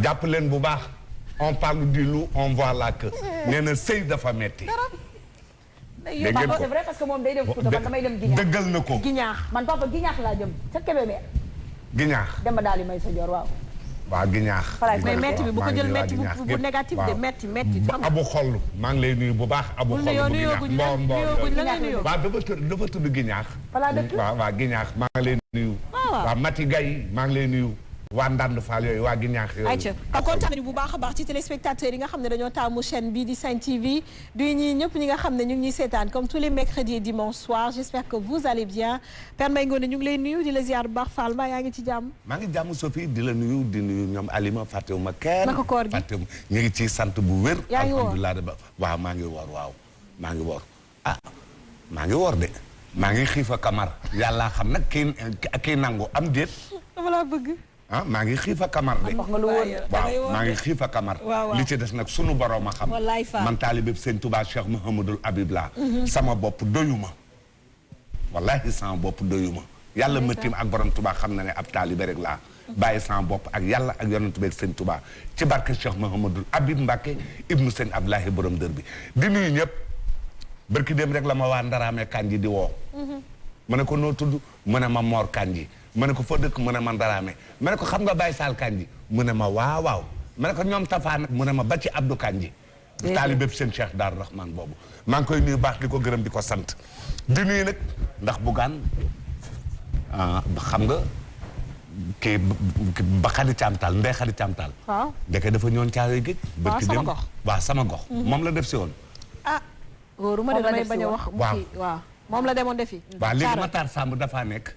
jàpp leen bu baax on parle du loup on voit la queue. nee na sëy dafa metti. dégg ngeen ko c'est vrai parce que moom day dem Fouta man damay dem Guignaax. dëggal na ko Guignaax man papa Guignaax laa jëm ca Kébémer. Guignaax. Demba daal di may sa joor waaw. waa Guignaax. mais metti bi bu ko jël metti bu négatif de metti. abu xol maa ngi lay nuyu bu baax. abu xol bu Guignaax mboor waaw dafa tudd Guignaax. waaw Guignaax maa ngi lay nuyu. waaw Mati Gaye maa ngi lay nuyu. waa Ndande Fall yooyu waa Guignaax yooyu. ayca kon kontaan nañu bu baax a baax ci téléspectateurs yi nga xam ne dañoo taamu chaîne bii di Sen TV du ñi ñëpp ñi nga xam ne ñu ngi ñuy seetaan comme tous les mercredis et dimanches soir j'espère que vous allez bien Père Mbaye Ngoné ñu ngi lay nuyu di la ziar bu baax Fall mbaa yaa ngi ci jàmm. maa ngi jàmm Sophie di la nuyu di nuyu ñoom Alima fàttewuma kenn. naka koor gi fàttewuma ñu ngi ci sant bu wér. yaa ngi woor alhamdulilah waaw maa ngi woor waaw maa ngi woor ah maa ngi woor de maa ngi xiifa kamar yàlla xam nag kii nangu am déet. dama laa bëgg. ah maa ngi xiifa kamar de waaw maa ngi xiifa kamar li ci des nag sunu borom a xam man taalibe Sëñ Tuubaa Cheikh Mouhamadul Habib laa sama bopp doyuma wallahi sama bopp doyuma yàlla mëttim ak borom Tuubaa xam na ne ab taalibe rek laa bàyyi sama bopp ak yàlla ak yonent bi ak Sëñ Tuubaa ci barke Cheikh Mouhamadul Habib Mbacke ibnu Sëñ Abdoulahi borom dër bi di nuyu ñëpp barki dem rek la ma waa Ndaraame Kanji di woo mu ne ko noo tudd mu ne ma Moor Kanji ma ne ko foo dëkk mu ne ma Ndaraame ma ne ko xam nga Baye Sall Kanji mu ne ma waaw waaw ma ne ko ñoom Tafa nag mu ne ma ba ci Abdou Kanji taali bépp seen Cheikh Daaru Rahman boobu maa ngi koy nuyu baax di ko gërëm di ko sant di nuyu nag ndax Bougane xam nga kii ba xadi caamtaal ndey xadi caamtaal waaw ndeke dafa ñoon caaroy géej bërki dem waaw sama gox moom la def si woon ah wóoruma de damay bañ a wax waaw moom la demoon defi waaw léegi Matar Samb dafaa nekk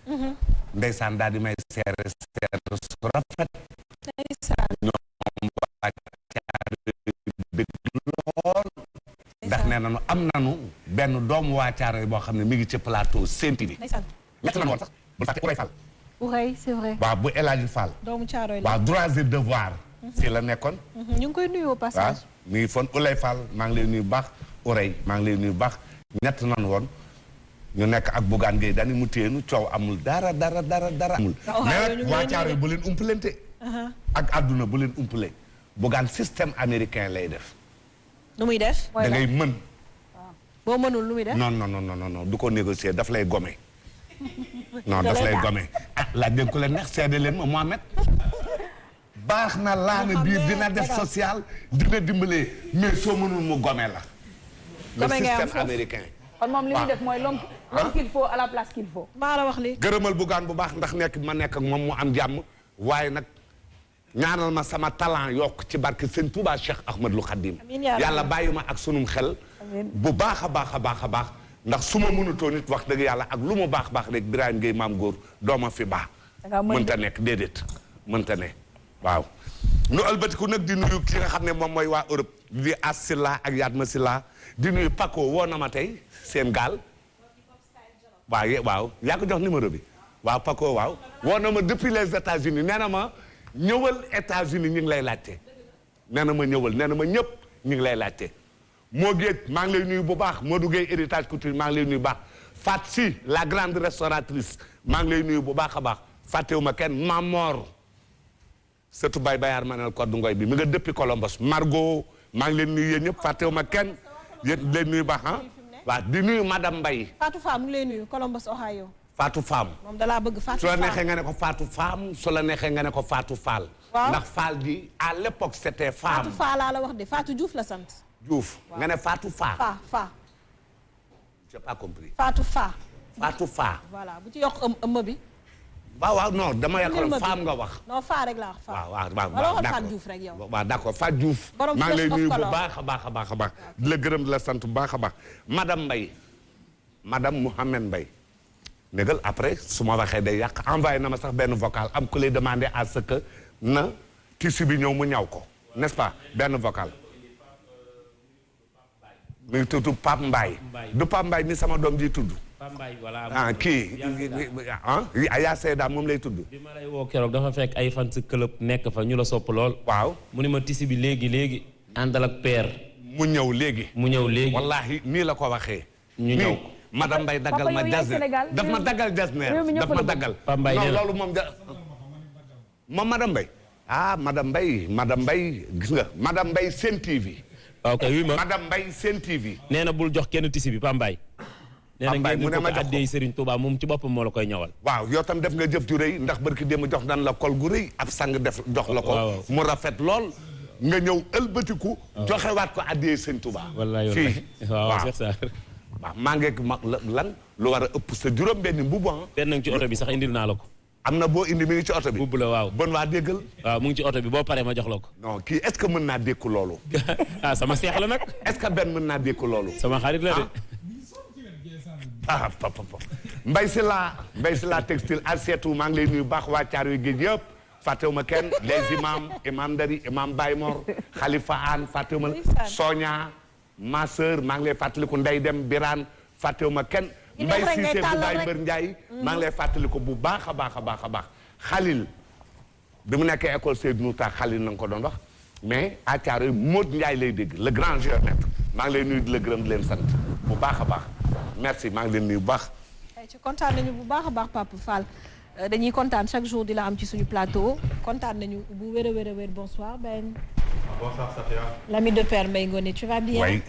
ndeysaan daal di may seere su rafet ñoom waa Caaroy bëgg lool ndax nee nañu am nañu benn doomu waa Caaroy boo xam ne mi ngi ci plateau Sen TV bi ñett nañu woon sax bu fàtte Ourey Fall Ourey c'est vrai waaw bu El Hadji Fall doomu Caaroy la waaw droits et devoirs fii la nekkoon ñu ngi koy nuyu au passage waaw mi ngi foon Ourey Fall maa ngi lay nuyu baax Ourey maa ngi lay nuyu baax ñett nañu woon ñu nekk ak Bougane Gueye Dany mu téenu coow amul dara amul mais nag waa Caaroy bu leen umpalante ak àdduna bu leen umpale Bougane système américain lay def nu muy def da ngay mën boo mënul lu muy def non du ko négocier daf lay gome non daf lay gome ah laaj leen ko leen neex seede leen ma Mohamed baax na laana biir dina def social dina dimbalee mais soo mënul mu gome la le système américain kon moom li muy def mooy l'homme qu'il faut à la place qu'il faut. maa la wax li gërëmal Bougane bu baax ndax nekk ma nekk ak moom mu am jàmm waaye nag ñaanal ma sama talent yokk ci barke Sëñ Touba Cheikh Ahmadou Khadim yàlla bàyyi ma ak sunum xel bu baax a baax a baax a baax ndax su ma mënutoo nit wax dëgg yàlla ak lu mu baax baax rek Birahim Gueye maam góor dooma fi baax mënta nekk déedéet mënta ne waaw nu ëlbatiku nag di nuyu ki nga xam ne moom mooy waa Europe di As Silla ak Yatma Silla di nuyu Paco woo na ma tey seen gaal waaw yaa ko jox numéro bi waaw Paco waaw woo na ma depuis les États-Unis nee na ma ñëwal États-Unis ñu ngi lay laajte nee na ma ñëwal nee na ma ñëpp ñu ngi lay laajte moo géej maa ngi lay nuyu bu baax Modou Gueye héritage couture maa ngi lay nuyu bu baax Fat Si la grande restauratrice maa ngi lay nuyu bu baax a baax fàttewuma kenn Mamor surtout Baye Bayar Manel Koddu Ngoy bi mi nga depuis Columbus Margot maa ngi leen nuyu yéen ñëpp fàttewuma kenn yéen leen nuyu baax ah waaw di nuyu madame Mbaye Fatou Fam mu ngi lay nuyu Columbus Ohio Fatou Fam moom dalaa bëgg Fatou su la neexee nga ne ko Fatou Fam su la neexee nga ne ko Fatou Fall ndax Fall ji à l'époque c'était femme Fatou Fall laa la wax de Fatou Diouf la sant Diouf nga ne Fatou Fa Fa j'ai pas compris Fatou Fa voilà bu ci yokk ëmb bi waaw non dama yàqal femme nga wax non Fa rek laa wax waaw d'accord Fatou Diouf rek yow waaw d'accord Fatou Diouf maa ngi lay nuyu bu baax a baax a baax a baax di la gërëm di la sant bu baax a baax madame Mbaye madame Mouhamed Mbaye négal après su ma waxee day yàq envoyé na ma sax benn vocal am ku lay demandé à ce que na tissu bi ñëw mu ñaw ko n'est-ce pas benn vocal mi ngi tudd Pape Mbaye du Pape Mbaye ni sama doom ji tudd kii yaa Seyda moom lay tudd bi ma lay woo keroog dafa fekk ay fan si club nekk fa ñu la sopp lool waaw mu ni ma tissu bi léegi àndal ak père mu ñëw léegi wallahi nii la ko waxee ñu ñëw ko madame Mbaye daggal ma jasneer daf ma daggal jasneer daf ma daggal non loolu moom madame Mbaye ah madame Mbaye gis nga madame Mbaye Sen TV. ok oui ma madame Mbaye Sen TV. nee na bul jox kenn tisi bi Pambaay. nee na ngeen di ko addee Serigne Touba moom ci boppam moo la koy ñawal. waaw yow tam def nga jëf ju rëy ndax barki démb jox nan la kol gu rëy ab sang def jox la ko. mu rafet lool nga ñëw ëlbatiku. joxewaat ko addee Serigne Touba. wallaay fii waaw Cheikh Sarr. waaw maa ngeeg lan lu war a ëpp sa juróom benn mbubu. benn ci oto bi sax indil naa la ko. am na boo indi mi ngi ci oto bi. bubb la waaw bon waa déggal. waaw mu ngi ci oto bi boo paree ma jox la ko. non kii est-ce que mën naa dékku loolu. ah sama seex la nag. est-ce que benn mën naa dékku loolu. sama xarit la de. ah papa Mbaye Sylla textile Asietu maa ngi lay nuyu baax waa Caaroy géej yëpp fàttewuma kenn les imam Dari imam Baymor Khalifa Anne fàttewuma Sonia ma sœur maa ngi lay fàttaliku Ndey Dem Birane fàttewuma kenn. Mbaye Cissé bu Baye Mbër Ndiaye maa ngi lay fàttaliku bu baax a baax a baax a baax Khalil bi mu nekkee école Seydou Nouta Khalil na nga ko doon wax mais à Caaroy Maud Ndiaye lay dégg le grand géomètre maa ngi lay nuyu di la gërëm di leen sant bu baax a baax merci maa ngi leen nuyu bu baax. ci kontaan nañu bu baax a baax Papa Fall dañuy kontaan chaque jour di la am ci suñu plateau kontaan nañu bu wér a wér bonsoir Ben. Bonsoir Safia. L'ami de Père Mbaye Ngoné tu vas bien. oui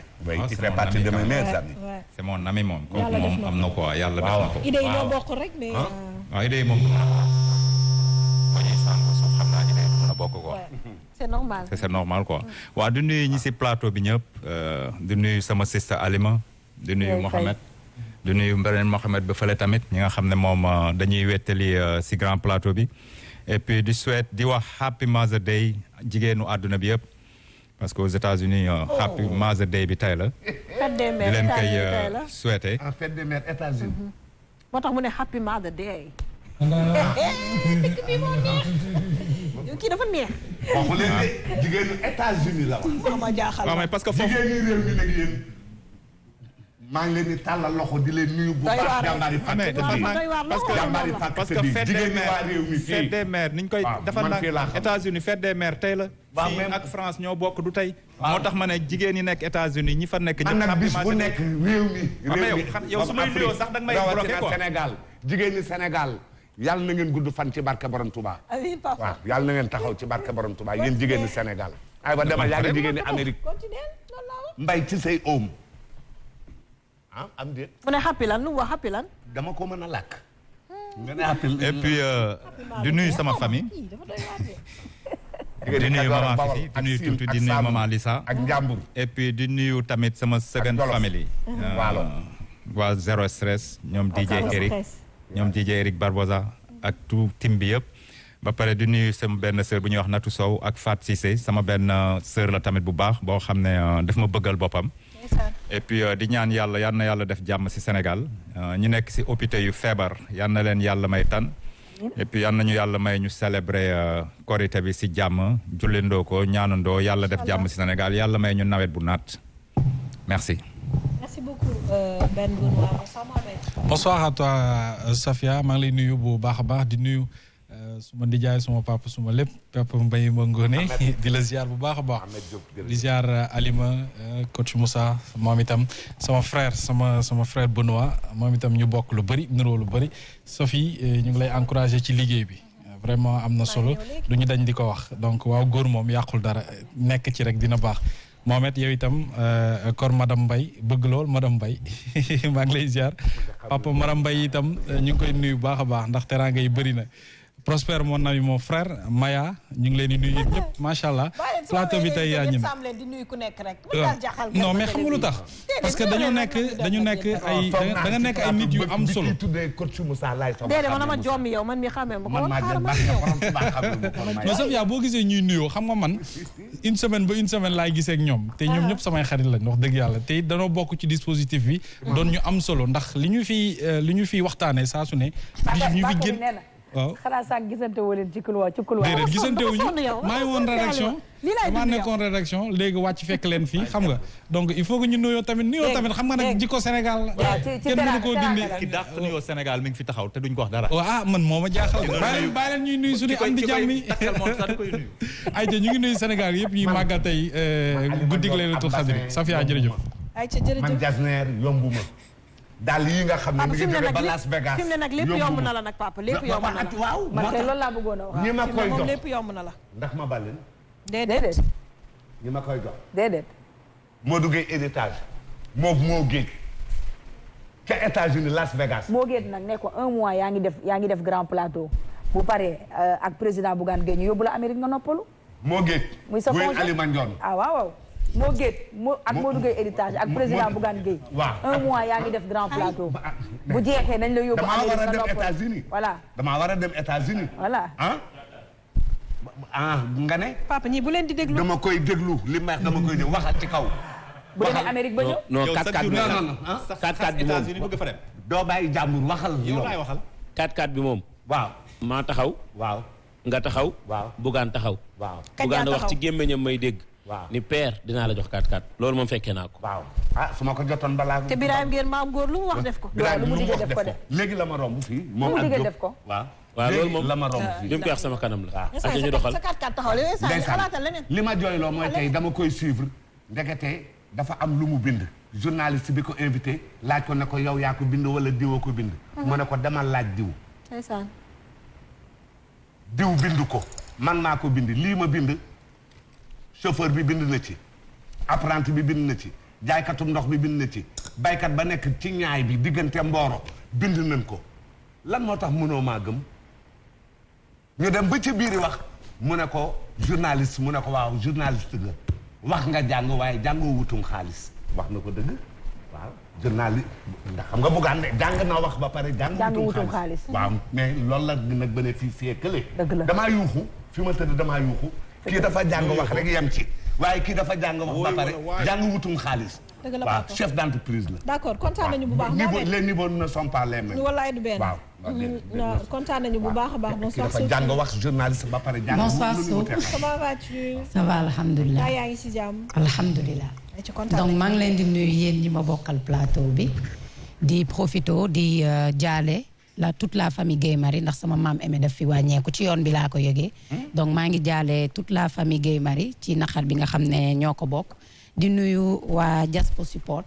il fait partie de mes meilleurs amis. c'est mon ami moom. kooku moom am na ko yàlla def na ko. idée yi ñoo bokk rek mais. waaw idée yi moom. boo ñuy sànq suuf xam naa idée yi mën a bokk quoi. c'est normal. c'est normal quoi. waaw di nuyu ñi si plateau bi ñëpp. di nuyu sama sista Alima. di nuyu Mohamed. di nuyu beneen Mohamed ba fële tamit ñi nga xam ne moom dañuy wettali si grand plateau bi. et puis di souhaite di wax happy Mother's Day jigéenu àdduna bi yëpp. parce que aux États-Unis happy Mother's Day bi tey la. fête des mères di leen koy souhaiter. en fête des mères États-Unis. moo tax mu ne happy Mother's Day. kii dafa neex. waxu leen de jigéenu États-Unis la wax. ma jaaxal waaw mais parce que foofu jigéenu réew mi nag yéen maa ngi leen di tàllal loxo di leen nuyu bu baax. jàmbaari fàkk parce que jàmbaari fàkk parce que fête des mères niñ koy defal nag États-Unis fête des mères tey la. fii ak France ñoo bokk du tey. moo tax ma ne jigéen ñi nekk États-Unis ñi fa nekk. ñëpp xam bis bu nekk réew mi. yow su may nuyoo sax da nga may bloqué quoi Sénégal jigéen ñi Sénégal yàlla na ngeen gudd fan ci barke Borom Touba. amiin papa waaw yàlla na ngeen taxaw ci barke Borom Touba yéen jigéen ñi Sénégal. aywa demal yaa ngi jigéen ñi Amérique. mbay ci say oom. ah am déet. mu ne happy lan lu mu wax happy lan. dama ko mën a làkk. nga ne happy. et puis di nuyu sama famille. di nuyu maman Fifi di nuyu tuuti di nuyu maman Lisa. ak Njàmbur. et puis di nuyu tamit sama second family. waa Zero Stress ñoom DJ Eric Barbosa ak tout team bi yëpp. ba pare di nuyu sama benn sœur bu ñuy wax Natou Sow ak Fat Cissé sama benn sœur la tamit bu baax boo xam ne daf ma bëggal boppam. et puis di ñaan yàlla yal na yàlla def jàmm ci Sénégal ñu nekk ci hôpital yu feebar yal na leen yàlla may tan et puis yal nañu yàlla may ñu célébrer korité bi ci jàmm jullindoo ko ñaanandoo yàlla def jàmm ci Sénégal yàlla may ñu nawet bu naat merci. Merci beaucoup Ben Benoît. Bonsoir à toi Safia maa ngi lay nuyu bu baax a baax di nuyu suma ndijaay suma papa suma lépp Papa Mbaye Ngoné di la ziar bu baax a baax di ziar Alima coach Moussa moom itam sama frère Benoît moom itam ñu bokk lu bëri niroo lu bëri Sophie ñu ngi lay encourager ci liggéey bi vraiment am na solo du ñu dañ di ko wax donc waaw góor moom yàqul dara nekk ci rek dina baax Mohamed yow itam kor madame Mbaye bëgg lool madame Mbaye maa ngi lay ziar papa madame Mbaye itam ñu ngi koy nuyu bu baax a baax ndax teraanga yi bëri na Prosper mon ami mon frère Maya ñu ngi leen di nuyu ñëpp macha allah plateau bi tey yaa ñu non mais xam nga lu tax parce que dañu nekk ay da nga nekk ay nit yu am solo. déedéet man ma jommi yow man mi xamee ma ko xaaral ma ñëw. non Safia boo gisee ñuy nuyoo xam nga man une semaine laay gisee ak ñoom te ñoom ñëpp samay xarit lañ wax dëgg yàlla te danoo bokk ci dispositif bi doon ñu am solo ndax li ñu fi waxtaanee saa su ne. ñu fi gën waaw xanaa sax gisante woo leen ci couloir déedéet gisante wuñu maa ngi woon rédaction maa nekkoon rédaction léegi wàcc fekk leen fii xam nga donc il faut que ñu nuyoo tamit xam nga nag jikko Sénégal kenn mënu koo dindi ki dàq nuyoo Sénégal mi ngi fi taxaw te duñ ko wax dara waaw man moo ma jaaxal bàyyi leen ñuy nuyu suñu am di jàmm yi ayca ñu ngi nuyu Sénégal yëpp ñuy màggal tey guddig Laylatul Qadr Safia jërëjëf ayca jërëjëf man Jasner yombuma daal yi nga xam ne mi ngi jóge ba Las Vegas. fi mu ne nag lépp yomb na la nag papa lépp yomb na la. waaw man kay loolu laa bëggoon a wax. ñi ma koy jox lépp yomb na la. ndax ma bàlleen. déedéet. ñi ma koy jox. déedéet. moo duggee héritage. moo géej. ca États-Unis Las Vegas. moo géej nag ne ko 1 mois yaa ngi def grand plateau. bu paree ak président Bougane Gueye ñu yóbbu la Amérique nga noppalu. moo géej. muy sa congé Alima Ndione. ah waaw. moo géej ak moo duggee héritage ak président Bougane Gueye. waaw 1 mois yaa ngi def grand plateau. bu jeexee nañ la yóbbu Amérique nga noppalu. damaa war a dem États-Unis. voilà. nga ne. papa ñi bu leen di déglu. dama koy déglu li may dama koy déglu waxal ci kaw. bu demee Amérique ba ñëw. non 4-4 bi non 4-4 bi moom bëgg fa dem. doo bàyyi jàmbur waxal. yow laay waxal. 4-4 bi moom. waaw. maa taxaw. waaw. nga taxaw. waaw Bougane taxaw. waaw. Bougane wax ci gémmiñam may dégg. waaw ni père dinaa la jox 4-4. loolu moom fekkee naa ko. waaw su ma ko jotoon balaa. te Birahim ngeen maam góor lu mu wax def ko. lu mu diggee def ko de. léegi la ma romb fii. lu mu diggee def ko. waaw loolu moom la ma romb fii. li mu koy wax sama kanam la. waaw ñu doxal sa 4-4 taxaw leneen. li ma jooyloo mooy tey dama koy suivre ndekete dafa am lu mu bind. journaliste bi ko invité laaj ko ne ko yow yaa ko bind wala diwoo ko bind. mu ne ko demal laaj diw. ndeysaan. diw bind ko man maa ko bind lii ma bind chauffeur bi bind na ci apprenti bi bind na ci jaaykatum ndox bi bind na ci baykat ba nekk ci ñaay bi diggante Mboro bind nañ ko lan moo tax mënoo maa gëm ñu dem ba ci biiri wax mu ne ko journaliste mu ne ko waaw journaliste nga wax nga jàng waaye jàngoo wutum xaalis wax na ko dëgg waaw journaliste ndax xam nga Bougane de jàng na wax ba pare jàng wutum xaalis waaw mais loolu la nag bénéficier kële damaa yuuxu fi ma tëdd damaa yuuxu kii dafa jàng wax rek yem ci waaye kii dafa jàng wax ba pare jàng wutum xaalis waaw chef d'entreprise la d'accord kontaan nañu bu baax les niveaux ne sont pas les mêmes wallaay du benn waaw kontaan nañu bu baax a baax bonsoir dafa jàng wax journaliste ba pare jàng comment vas-tu ça va alhamdulilah yaa ngi ci jàmm alhamdulilah donc maa ngi leen di nuyu yéen ñi ma bokkal plateau bi di profito di jaale toute la famille Gueye Marie ndax sama maam Aimé daf fi wàññeeku ci yoon bi laa ko yëgee donc maa ngi jaale toute la famille Gueye Marie ci naqar bi nga xam ne ñoo ko bokk di nuyu waa Jaspo Support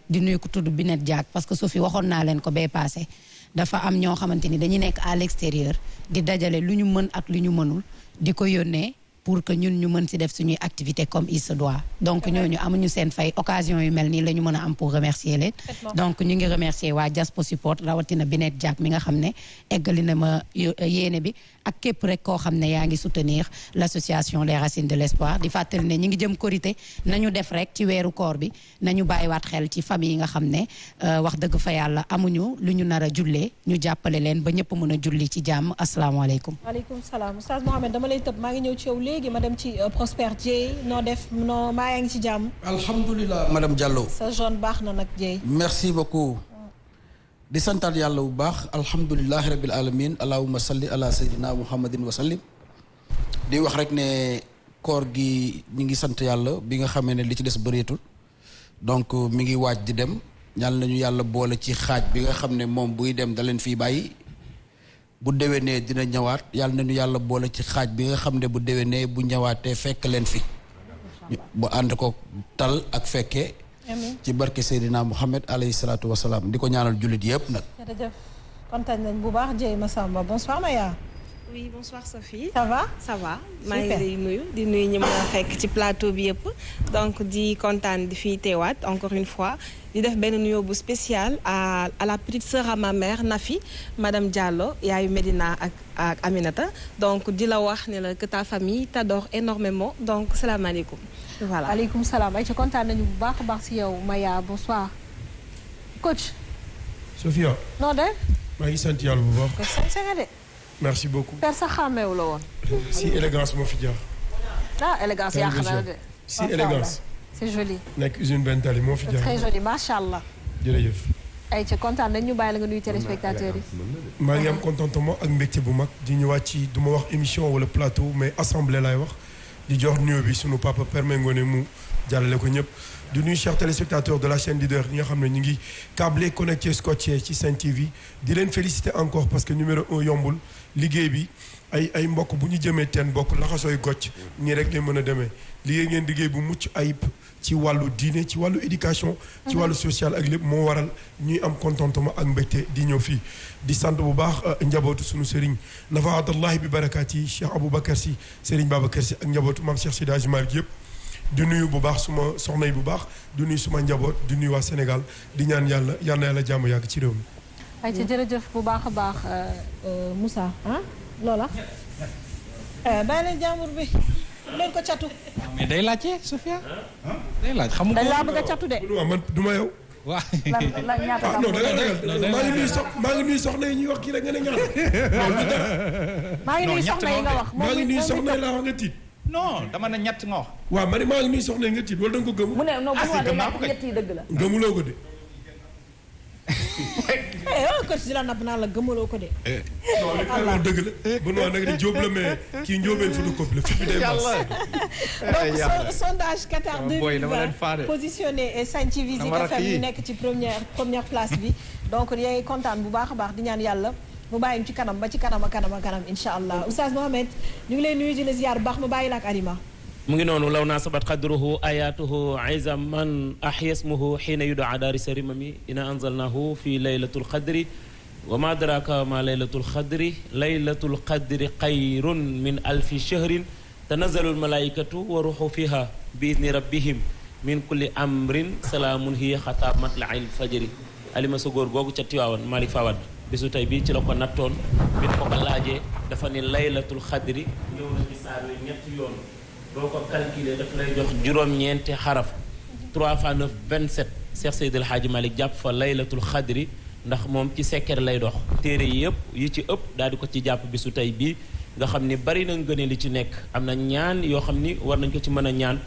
di nuyu ku tudd Binet Diak parce que Sophie waxoon naa leen ko bee passé dafa am ñoo xamante ni dañuy nekk à l'extérieur di dajale lu ñu mën ak lu ñu mënul di ko yónnee pour que ñun ñu mën si def suñuy activité comme il se doit donc ñooñu amuñu seen fay occasion yu mel nii la ñu mën a am pour remercier leen donc ñu ngi remercier waa Jaspo Support rawatina Binet Diak mi nga xam ne eggali na ma yéene bi ak képp rek koo xam ne yaa ngi soutenir l'association Les Racines de l'Espoir di fàttali ne ñi ngi jëm korité nañu def rek ci weeru koor bi nañu bàyyiwaat xel ci famille yi nga xam ne wax dëgg fa yàlla amuñu lu ñu nar a jullee ñu jàppale leen ba ñëpp mën a julli ci jàmm asalaamaaleykum. waaleykum salaam Oustaz Mohamed dama lay tëb maa ngi ñëw ci yow léegi ma dem ci Prosper Dieye noo def noo maa yaa ngi ci jàmm. alhamdulilah madame Diallo. sa jaune baax na nag Dieye. merci beaucoup. di santaat yàlla bu baax alhamdulilahi rabil alamin allahumma salli ala sayyidina muhammadin wa sallim di wax rek ne koor gi ñu ngi sant yàlla bi nga xamee ne li ci des bëreetul donc mi ngi waaj di dem ñaan nañu yàlla boole ci xaaj bi nga xam ne moom buy dem da leen fii bàyyi bu déwénee dina ñëwaat yàlla nañu yàlla boole ci xaaj bi nga xam ne bu déwénee bu ñëwaatee fekk leen fi bu ànd ko tal ak fekkee ci barke Seydina Mohamed alayhi salaatu wa salaam di ko ñaanal jullit yëpp nag. jërëjëf kontaan nañ bu baax Dieye Massamba bonsoir Maya. oui bonsoir Sophie. ça va ça va. maa ngi lay nuyu di nuyu ñi ma fekk ci plateau bi yëpp. donc di kontaan di fi teewaat encore une fois di def benn nuyoo bu spécial à la petite sœur à ma mère Nafi madame Diallo yaayu Medina ak Aminata donc di la wax ne la que ta famille t'adore énormément donc salaamaaleykum. voilà waaleykum salaam ay ci kontaan nañu bu baax a baax si yow Maya bonsoir coach. Sophia. noo de. maa ngi sant yàlla bu baax. de. merci beaucoup. per sax xàmmeewu la woon. si élégance moo fi jaar. élégance yàq na la de. si élégance. c'est joli. nekk usine benn tali moo fi jaar. très joli macha allah. jërëjëf. ay ci kontaan nañ ñu bàyyi la nga nuyu téléspectateurs yi. maa ngi am contentement ak mbégte bu mag di ñëwaat ci du ma wax émission wala plateau mais assemblée laay wax. di jox nuyoo bi sunu papa Père Mengone mu jàllale ko ñëpp di nuyu chers téléspectateurs de la chaîne leader ñi nga xam ne ñu ngi câblé connecté scotché ci Sen TV di leen féliciter encore parce que numéro 1 yombul liggéey bi ay mbokk bu ñu jëmee teen bokk laxasooy gocc ñii rek lay mën a demee liggéey ngeen liggéey bu mucc ayib ci wàllu diine ci wàllu éducation ci wàllu social ak lépp moo waral ñuy am contentement ak mbégte di ñëw fii di sant bu baax njabootu sunu sëriñ nafaatallahi bi barakaat yi Cheikh Aboubacar Sy sëriñ Babacar Sy ak njabootu maam Cheikh Seydi Hadji Malick yëpp di nuyu bu baax suma soxna yi bu baax di nuyu suma njaboot di nuyu waa Sénégal di ñaan yàlla yal na yàlla jàmm yàgg ci réew mi ay ci jërëjëf bu baax a baax Moussa loola bàyyi leen jàmbur bi leen ko catu mais day laajte Sofia day laaj xamu dañ laa bëgg a catu de waaw man du ma yow waaw non da nga maa ngi nuyu soxna yi ñuy wax kii rek nga ne ñaata maa ngi nuyu soxna yi nga wax maa ngi nuyu soxna yi laa wax nga tiit non dama ne ñett nga wax waaw ma ne maa ngi nuyu soxna yi nga tiit wala da nga ko gëm mu ne non bu ñett yi dëgg la gëmuloo ko de ko ci la nab naa la gëmaloo ko de non dëgg la bu noo nag di jóob la mais kii njóobeen photocopie la fi bi day donc sondage Qatar 2020 positionné Sen TV Zik FM ñu nekk ci première place bi donc yaa ngi kontaan bu baax a baax di ñaan yàlla mu bàyyi ci kanam ba ci kanam a kanam incha allah Oustaz Mohamed ñu ngi lay nuyu di la ziar bu baax ma bàyyi la ak Arima mu ngi noonu law naa sabat qadruhu ayatuhu izam man ahyasmuhu xiina yudaa daarisa rimami ina anzalnahu fi laylatul qadri wa ma adraka ma laylatul qadri laylatul qadri xayrun min alfi shahrin tanazzalu almalaikatu wa ruxu fiha bi idni rabbihim min kulli amrin salaamun hiya xataa matla'il fajri alima sa góor googu ca Tiwaawan Malick Fawad bisu tey bii ci la ko nattoon bi ko ko laajee dafa ni laylatul qadri ñëw na ci saar wi ñetti yoon boo ko calculer daf lay jox juróom-ñeenti xaraf 3 fois 9 27 Cheikh Seydil Hadji Malick jàpp fa laylatul xadri ndax moom ci sekker lay dox téere yi yëpp yi ci ëpp daal di ko ci jàpp bisu tey bii nga xam ni bari na ngëneel li ci nekk am na ñaan yoo xam ni war nañ ko ci mën a ñaan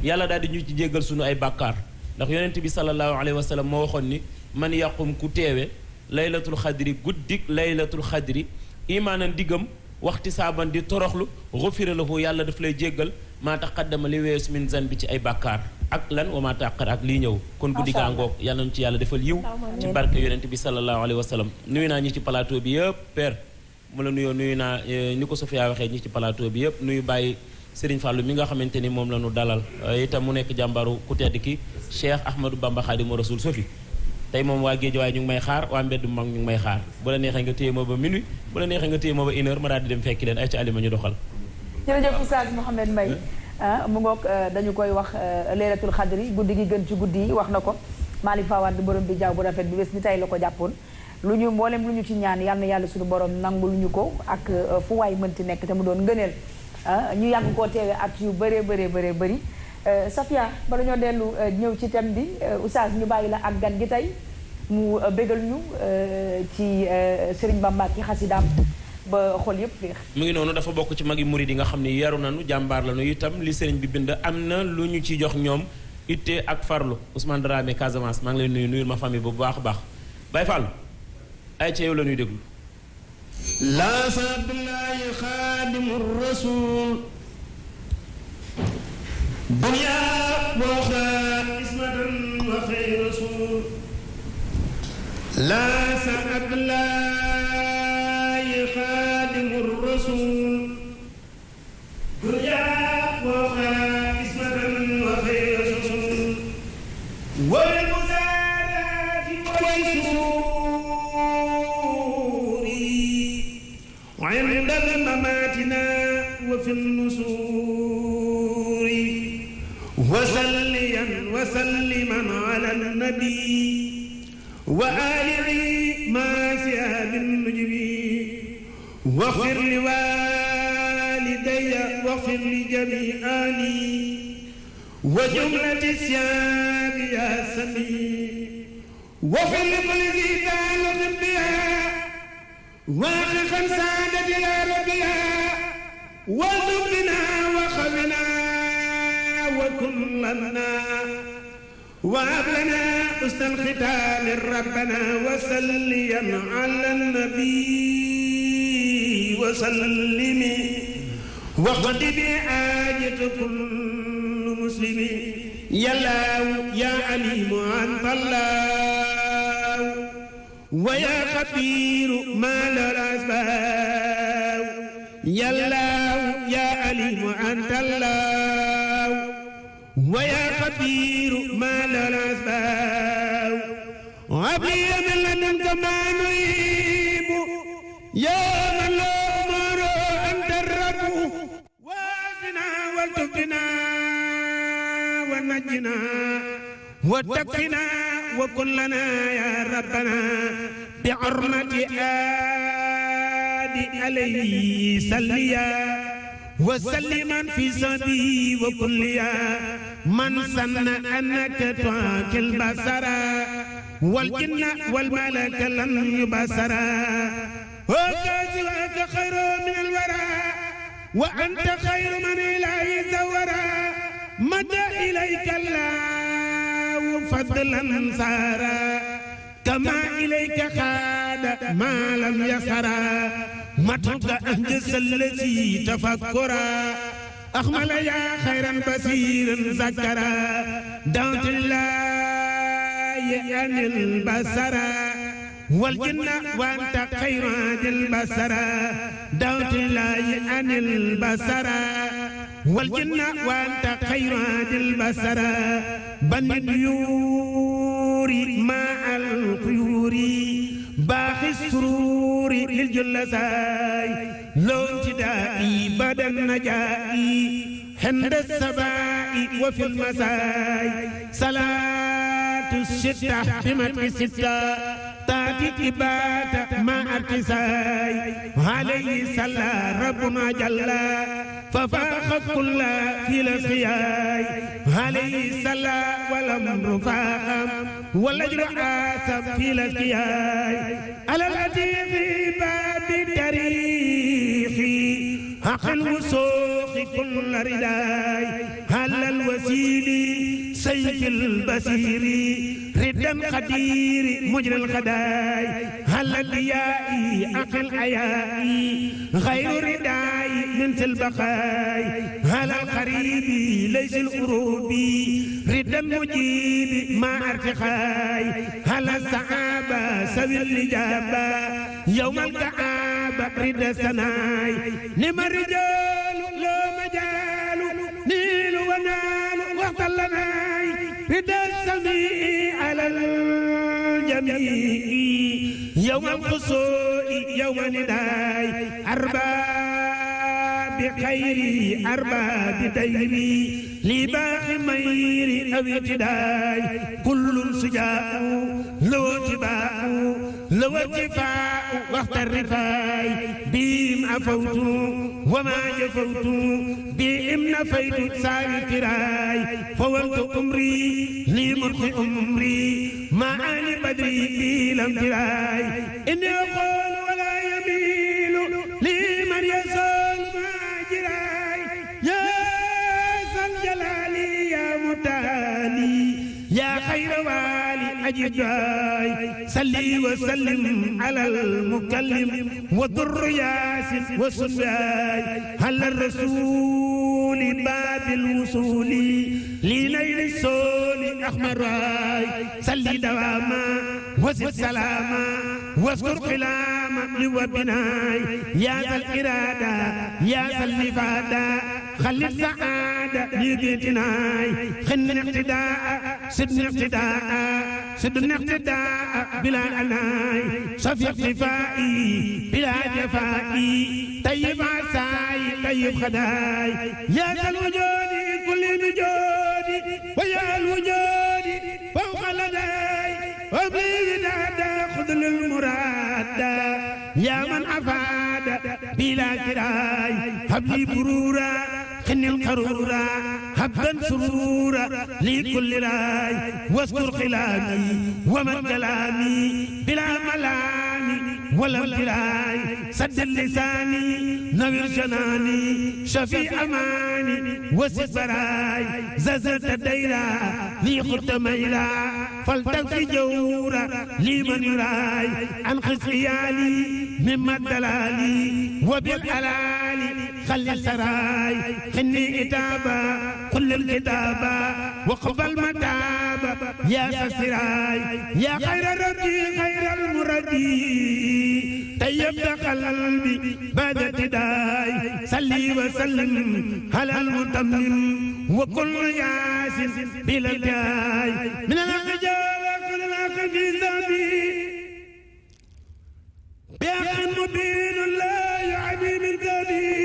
yàlla daal di ñu ci jéggal suñu ay bàkkaar ndax yonent bi sallallahu alayhi wa sallam moo waxoon ni man yàqum ku teewe laylatul xadri guddik laylatul xadri imaanan diggam waxti saaban di toroxlu xufira lahu yàlla daf lay jéggal maa taqaddama li weesu min zan bi ci ay bàkkaar ak lan wa maa taqar ak lii ñëw kon guddi gaa ngoog yàlla nañu ci yàlla defal yiw ci barke yonent bi sallallahu alayhi wa sallam nuyu naa ñi ci plateau bi yëpp père mu la nuyoo nuyu naa ni ko Sofia waxee ñi ci plateau bi yëpp nuyu bàyyi Serigne Fallou mi nga xamante ni moom la ñu dalal itam mu nekk jàmbaru ku tedd ki Cheikh Ahmadou Bamba Khadimu Rasul Sofi tey moom waa géej waaye ñu ngi may xaar waa mbedd mag ñu ngi may xaar bu la neexee nga téye ma ba minuit bu la neexee nga téye ma ba 1 heure ma daal di dem fekki leen ay ci alima ñu doxal jërëjëf Oustaz Mouhamed Mbaye mu ngoog dañu koy wax laylatul xadri guddi gi gën ci guddi yi wax na ko Malick Fawad borom bi jaaw bu rafet bi bés ni tey la ko jàppoon lu ñu mboolem lu ñu ci ñaan yal na yàlla suñu borom nangul ñu ko ak fu waay mënti nekk te mu doon ngëneel ñu yàgg koo teewee at yu bëree bëri Safia bala ñoo dellu ñëw ci thème bi Oustaz ñu bàyyi la ak gan gi tey mu bégal ñu ci Serigne Bamba ki xasidaam ba xol yëpp féex. mu ngi noonu dafa bokk ci magi murid yi nga xam ne yaru nañu jàmbaar lañu itam li Serigne bi bind am na lu ñu ci jox ñoom itte ak farlu Ousmane Dramé Casamance maa ngi lay nuyul ma famille bu baax a baax Baye Fall ay ca yow la ñuy déglu. laa sablaay xaadimu rasul dunya booxa ismatan wa xëy rasul laa sablaay xaadimu rasul dunya booxa ismatan wa xëy rasul wal musaarati wal suruuri عند مماتنا وفي النسور وسليا وسلما على النبي وآله ما سياب النجم واغفر لوالدي واغفر لجميع آلي وجملة السياب يا سميع واغفر لكل ذي تعلق بها واخفا سعادة يا ربنا وذبنا وخذنا وكن لنا وهب لنا حسن الختام ربنا وسليا على النبي وسلم واقض بحاجة كل مسلم يا الله يا عليم أنت الله ويا خبير ما له الأسباب يا الله يا عليم أنت الله ويا خبير ما له الأسباب وابلي من لدنك ما نريب يا من له أمر أنت الرب وازنا والتقنا ونجنا واتقنا وكن لنا يا ربنا بعرمة آدي عليه سليا وسلما في صدي وكليا من سن أنك تعطي البصر والجن والملك لن يبصرا وكاسوك خير من الورى وأنت خير من إلهي زورا مدى إليك الله فضلا سارا كما إليك خاد ما لم يسرا متك أنجز الذي تفكرا أخمل يا خيرا بصيرا ذكرا دعوت الله أن البصرا والجنة وأنت خير عاد البصرا دعوت الله أن البصرا والجنة وأنت خير عاد البصرا بن الديور مع الطيور باخي السرور للجلساي لو ابتدائي بدا النجائي عند السباء وفي المساء صلاة الستة بمدح ستة تاتي إباتة مع ارتساي عليه صلى ربنا جل ففاق كل في الأسياي عليه صلى ولم رفاق والأجر آسف في الأسياي على الأتيق باب التاريخ حق الوسوق كل رداي على الوسيل سيف البصير ردا خدير مجرى الخداي على الياء أقل حياء غير رداي من البقاي على القريب ليس القروب ردا مجيب مع ارتخاي على الصحابة سوي الإجابة يوم الكعابة ردا سناي نم الرجال لا مجال نيل ونال وقت لناي ردا السميع على الجميع يوم الخصوء يوم نداي بخير أرباب ديري لباخ مير أو ابتداي كل سجاء لو اتباع لو اتفاع وقت الرفاي بهم عفوت وما جفوت بهم نفيت ساوي الكراي فولت أمري لمرخ أمري ما آل بدري لم تراي إني أقول ولا يميل لمن يسول يا خير والي أجداي صلي وسلم على المكلم والضر ياسر والسفاي على الرسول باب الوصول لنيل السول أحمر راي صلي دواما وزد سلاما واذكر قلاما لوبناي يا ذا الإرادة يا ذا النفادة خلي السعادة لبيتناي خن اقتداء سدن اقتداء سدن اقتداء بلا أناي صفي اقتفائي بلا جفائي طيب عساي طيب خداي يا ذا الوجود كل الوجود ويا الوجود فوق لداي وبي ودادا خذ المراد يا من أفاد بلا كراي هب لي برورا خن القرورا هبا سرورا لكل راي واذكر خلامي ومن كلامي بلا ملامي ولا ابتلاي سد لساني نوير جناني شفي أماني وسد براي ززت الديرا لي خط ميلا فلتكفي جورا لمن يراي أنقذ خيالي مما الدلالي وبالحلال خلي السراي خني إتابة كل الكتاب وقبل متاب يا سسراي يا خير ربي خير المردي طيبت قلبي بعد ابتداي صلي وسلم على المتمم وكل ياسين بلا انتهاء من الرجال كل الاخ في ذنبي بأخ مبين لا يعدي من ذنبي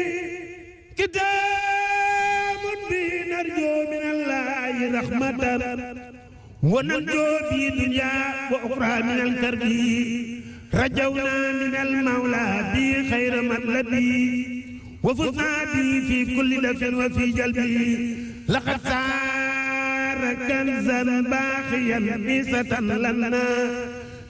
كتاب به نرجو من الله رحمة وننجو في دنيا وأخرى من الكرب رجونا من المولى به خير مطلبي وفزنا به في كل دفع وفي جلبي لقد صار كنزا باقيا ميسة لنا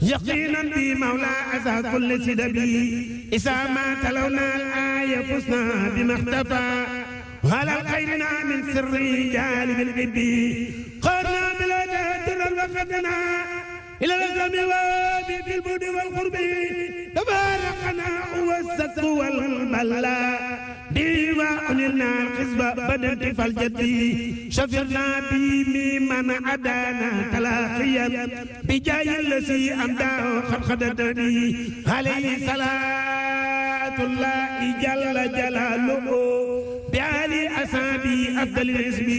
يقينا بمولى عسى كل سدبي إذا ما تلونا الآية فزنا بما اختفى وعلى خيرنا من سر جالب الغبي قرنا بلا تهتر وقتنا إلى الأسلام وابي في البود والقرب تباركنا هو السك والبلاء بما القصبة بدت فالجدي شفرنا بي من عدانا تلاقيا بجاي الذي أمداه قد خدتني عليه صلاة الله جل جلاله بعلي أصحابي أفضل الاسم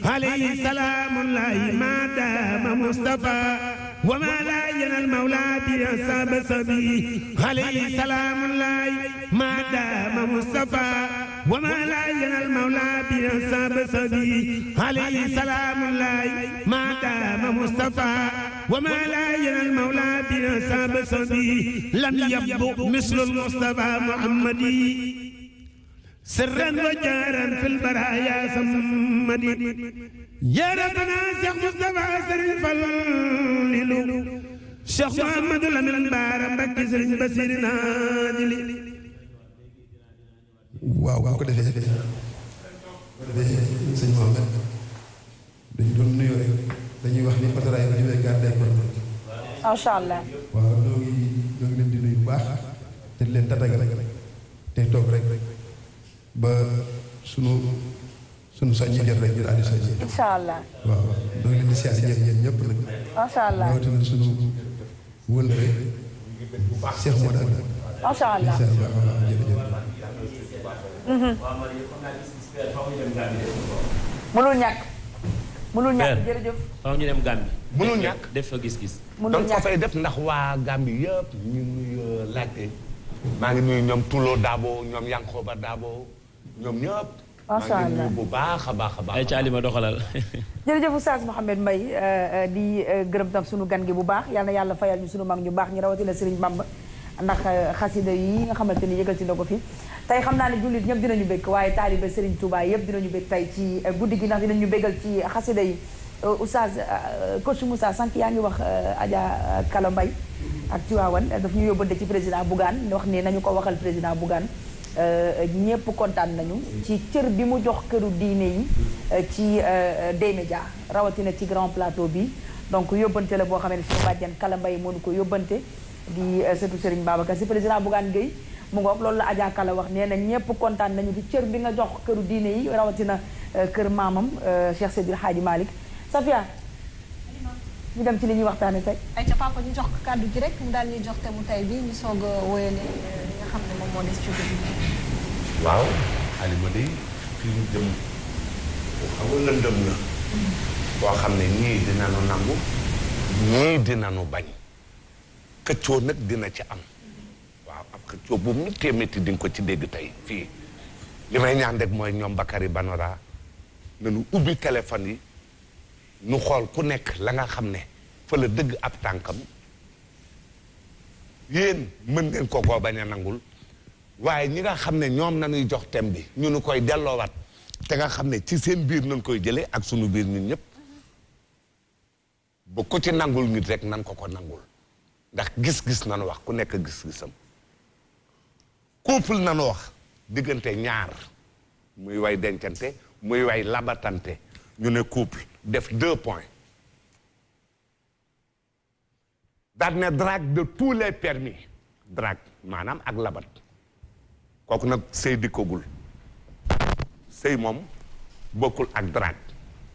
عليه سلام الله ما دام مصطفى وما لا ينال المولى بأصحاب سبي عليه سلام الله ما دام مصطفى وما لا ينال المولى بأصحاب سبي عليه سلام الله ما دام مصطفى وما لا ينال المولى بأصحاب سبي لم يبدو مثل المصطفى محمدي سرا وجارا في البرايا سمدي يا ربنا شيخ مصطفى سرين فللو شيخ محمد لمن بارم بك سرين بسيرنا جلي waaw bu ko defee sëñ Mohamed dañu doon nuyoo rek dañuy wax ni pataraay bi ñëwee gàdday kon macha allah waaw ñoo ngi leen di nuyu bu baax te leen tatagal te toog rek ba sunu soññi jot rek ñu daal di soññi. incha allah waaw ñoo ngi leen di siyaare yéen ñëpp nag. macha allah rawatina sunu wël rek Cheikh Modou ak. macha allah mënul ñàkk. mënul ñàkk jërëjëf. faaw ñu dem Gambie. mënul ñàkk def fa gis-gis. mënul ñàkk donc fay def ndax waa Gambie yëpp ñu nuyu laajte. maa ngi nuyu ñoom Tulo Dabo ñoom Yankoba Dabo ñoom ñëpp. macha allah maa ngi nuyu bu baax a baax a baax. ay caali ma doxalal. jërëjëf Oustaz Mouhamed Mbaye di gërëm tam sunu gan gi bu baax yal na yàlla fayal ñu sunu mag ñu baax ñu rawatina Serigne Bamba ndax xasida yi nga xamante ni yëgal ci na ko fi tey xam naa ne jullit ñëpp dinañu bëgg waaye taalibe Serigne Touba yëpp dinañu bëgg tey ci guddi gi ndax dinañu bëggal ci xasida yi Oustaz coach Moussa sànq yaa ngi wax Adja Kala Mbaye ak Tiwaawan daf ñu yóbbante ci président Bougane wax ne nañu ko waxal président Bougane ñëpp kontaan nañu ci cër bi mu jox këru diine yi ci D-Média rawatina ci grand plateau bi donc yóbbante la boo xam ne suñu bàjjan Kala Mbaye moo ñu ko yóbbante di surtout Serigne Babacar si président Bougane Gueye mu ngoog loolu la Adja Kala wax nee na ñëpp kontaan nañu ci cër bi nga jox këru diine yi rawatina kër maamam Cheikh Seydil Hadji Malick Safia ñu dem ci li ñuy waxtaane tey ay ca papa ñu jox ko kàddu gi rek mu daal ñuy jox te mu tey bi ñu soog a wóyale li nga xam ne moom moo des ci guddi gi. waaw Alima day fi ñu jëm xam nga lëndëm na boo xam ne ñii dinañu nangu ñii dinañu bañ këccoo nag dina ci am waaw ab këccoo bu méttee métti di nga ko ci dégg tey fii li may ñaan rek mooy ñoom Bakary Banora nañu ubbi téléphone yi nu xool ku nekk la nga xam ne fa la dëgg ab tànkam yéen mën ngeen ko koo bañ a nangul waaye ñi nga xam ne ñoom nañuy jox thème bi ñu nu koy delloowaat te nga xam ne ci seen biir nañ koy jëlee ak sunu biir ñun ñëpp ba ko ci nangul nit rek nan ko nangul ndax gis-gis nanu wax ku nekk gis-gisam couple nanu wax diggante ñaar muy way dencante muy way labatante ñu ne couple def 2 points daal ne drague de tous les permis drague maanaam ak labat kooku nag sëy dikkagul sëy moom bokkul ak drague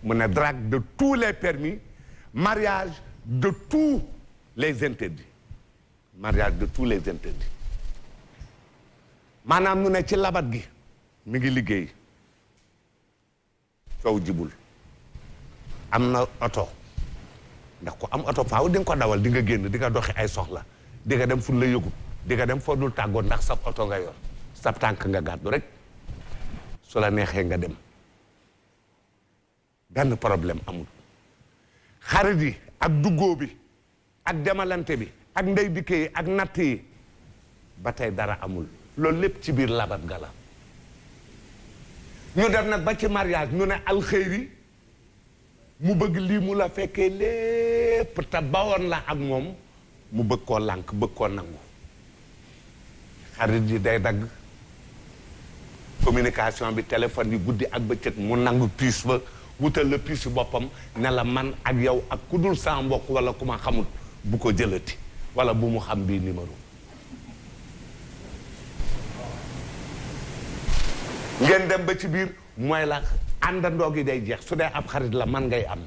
mu ne drague de tous les permis mariage de tous les interdits mariage de tous les interdits maanaam nu ne ci labat gi mi ngi liggéey coow jibul am na oto ndax ku am oto faaw di nga ko dawal di nga génn di nga doxi ay soxla di nga dem fu la yëgut di nga dem foo dul tàggoo ndax sab oto nga yor sab tànk nga gàddu rek su la neexee nga dem benn problème amul xarit yi ak duggoo bi ak demalante bi ak ndey dikke yi ak natt yi ba tey dara amul loolu lépp ci biir labat ga la ñu dem nag ba ci mariage ñu ne alxeyri mu bëgg lii mu la fekkee lépp te bawoon la ak moom mu bëgg koo lànk bëgg koo nangu xarit yi day dagg communication bi téléphone yi guddi ak bëccëg mu nangu puce ba wutal la puce boppam ne la man ak yow ak ku dul sa mbokk wala ku ma xamul bu ko jëlati wala bu mu xam bii numéro ngeen dem ba ci biir mooy la àndandoo gi day jeex su dee ab xarit la man ngay am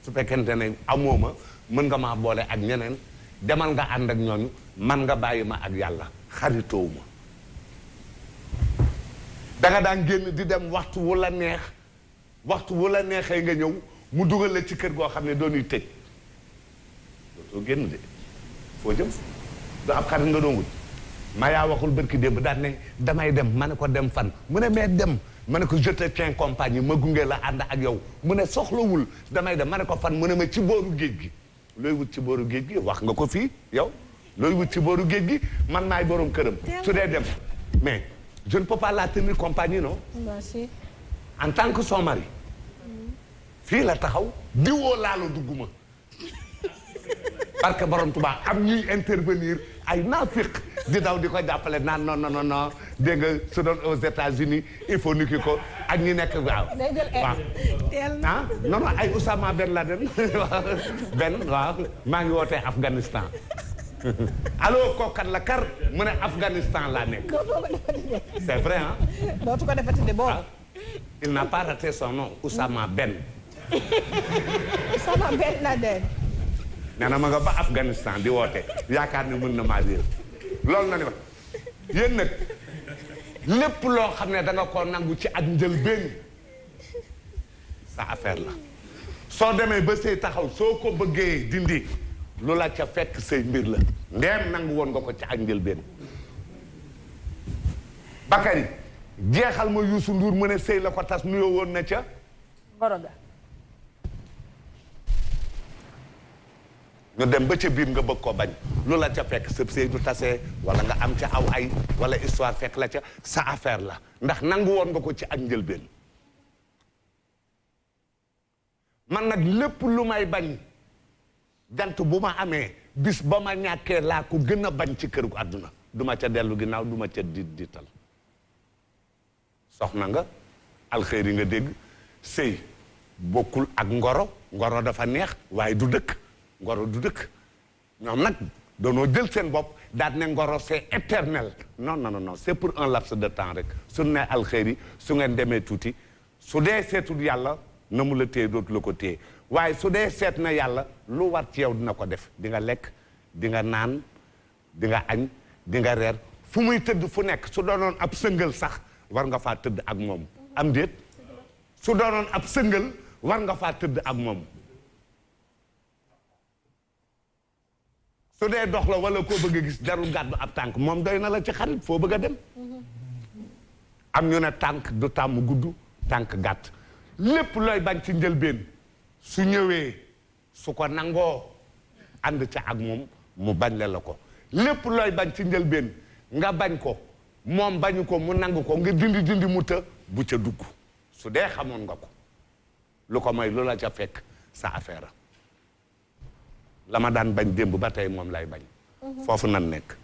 su fekkente ne amoo ma mën nga maa boole ak ñeneen demal nga ànd ak ñooñu man nga bàyyi ma ak yàlla xaritoowu ma danga daan génn di dem waxtu wu la neexee nga ñëw mu dugal la ci kër goo xam ne doonuy tëj dootoo génn de foo jëm du ab xarit nga doon wut ma yaa waxul bërki démb daan ne damay dem ma ne ko dem fan mu ne mais dem ma ne ko je te tiens compagnie ma gunge la ànd ak yow mu ne soxlawul damay dem ma ne ko fan mu ne ma ci booru géej gi looy wut ci booru géej gi wax nga ko fii yow looy wut ci booru géej gi man maay borom këram su dee dem mais je ne peux pas la tenir compagnie non en tant que son mari fii la taxaw diwoo laalo dugguma parce que borom Tuubaa am ñuy intervenir ay naafiq di daw di ko jàppale naan non dégg nga su doon aux États-Unis il faut ni ki ko ak ñi nekk waaw ah non ay Oussama Ben Laden waaw maa ngi wootee Afghanistan allo kookat la kar mu ne Afghanistan laa nekk c'est vrai ah dootu ko defati de boobu il n'a pas raté son nom Oussama Ben Oussama Ben Laden nee na ma nga ba Afghanistan di woote yaakaar ne mën na maa réer loolu na ne ma yéen nag lépp loo xam ne da nga koo nangu ci ak njëlbéen sa affaire la soo demee ba sëy taxaw soo ko bëggee dindi lu la ca fekk say mbir la ndeem nangu woon nga ko ci ak njëlbéen Bakary jeexal ma Youssou Ndour mu ne sëy la ko tas nuyoo woon na ca Boroga ñu dem ba ca biir nga bëgg ko bañ lu la ca fekk sëb sëy du tasee wala nga am ca aw ay wala histoire fekk la ca sa affaire la ndax nangu woon nga ko ci ak njëlbeen man nag lépp lu may bañ jant bu ma amee bis ba ma ñàkkee laa ko gën a bañ ci kër gu àdduna du ma ca dellu ginnaaw du ma ca diital soxna nga alxeeri nga dégg sëy bokkul ak ngoro dafa neex waaye du dëkk ngoro du dëkk ñoom nag doonoo jël seen bopp daal ne ngoro c'est éternel non c'est pour un laps de temps rek su ne alxeeri su ngeen demee tuuti su dee seetul yàlla na mu la téye dootu la ko téye waaye su dee seet na yàlla lu war ci yow dina ko def di nga lekk di nga naan di nga añ di nga reer fu muy tëdd fu nekk su doonoon ab sëngal sax war nga faa tëdd ak moom am déet su doonoon ab sëngal war nga faa tëdd ak moom su dee dox la wala koo bëgg a gis jarul gàddu ab tànk moom doy na la ci xarit foo bëgg a dem am ñu ne tànk du tàmm gudd tànk gàtt lépp looy bañ ci njëlbeen su ñëwee su ko nangoo ànd ca ak moom mu bañ la ko lépp looy bañ ci njëlbeen nga bañ ko moom bañu ko mu nangu ko nga dindi mu të bu ca dugg su dee xamoon nga ko lu ko may lu la ca fekk sa affaire la ma daan bañ démb ba tey moom lay bañ foofu nan nekk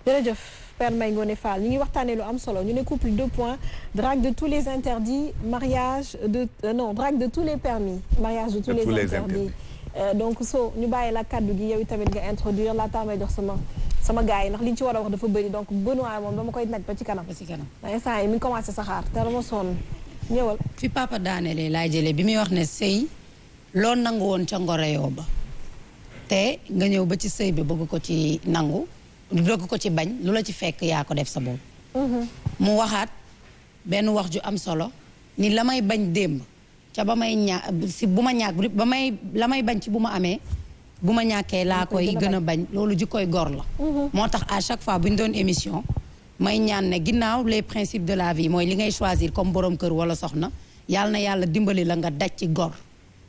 jërëjëf Père Mbaye Ngoné Fall ñu ngi waxtaanee lu am solo ñu ne couple 2 points drague de tous les interdits mariage de drague de tous les permis mariage de tous les interdits donc so ñu bàyyi la kaddu gi yow tamit nga introduire laataa may jox sama gars yi ndax li ñu ci war a wax dafa bëri donc Benoît moom dama koy naj ba ci kanam instant yi mi ngi commencé saxaar te dama sonn ñëwal fi papa daanelee laay jëlee bi muy wax ne sëy loo nangu woon ca ngoreyoo ba te nga ñëw ba ci sëy bi bëgg ko ci nangu bëgg ko ci bañ lu la ci fekk yaa ko def sa bopp mu waxaat benn wax ju am solo ni la may bañ démb ca ba may bu ma ñàkk ba may la may bañ ci bu ma amee bu ma ñàkkee laa koy gën a bañ loolu ji koy gor la moo tax à chaque fois bu ñu doon émission may ñaan ne ginnaaw les principes de la vie mooy li ngay choisir comme borom kër wala soxna yàlla na yàlla dimbali la nga daj ci gor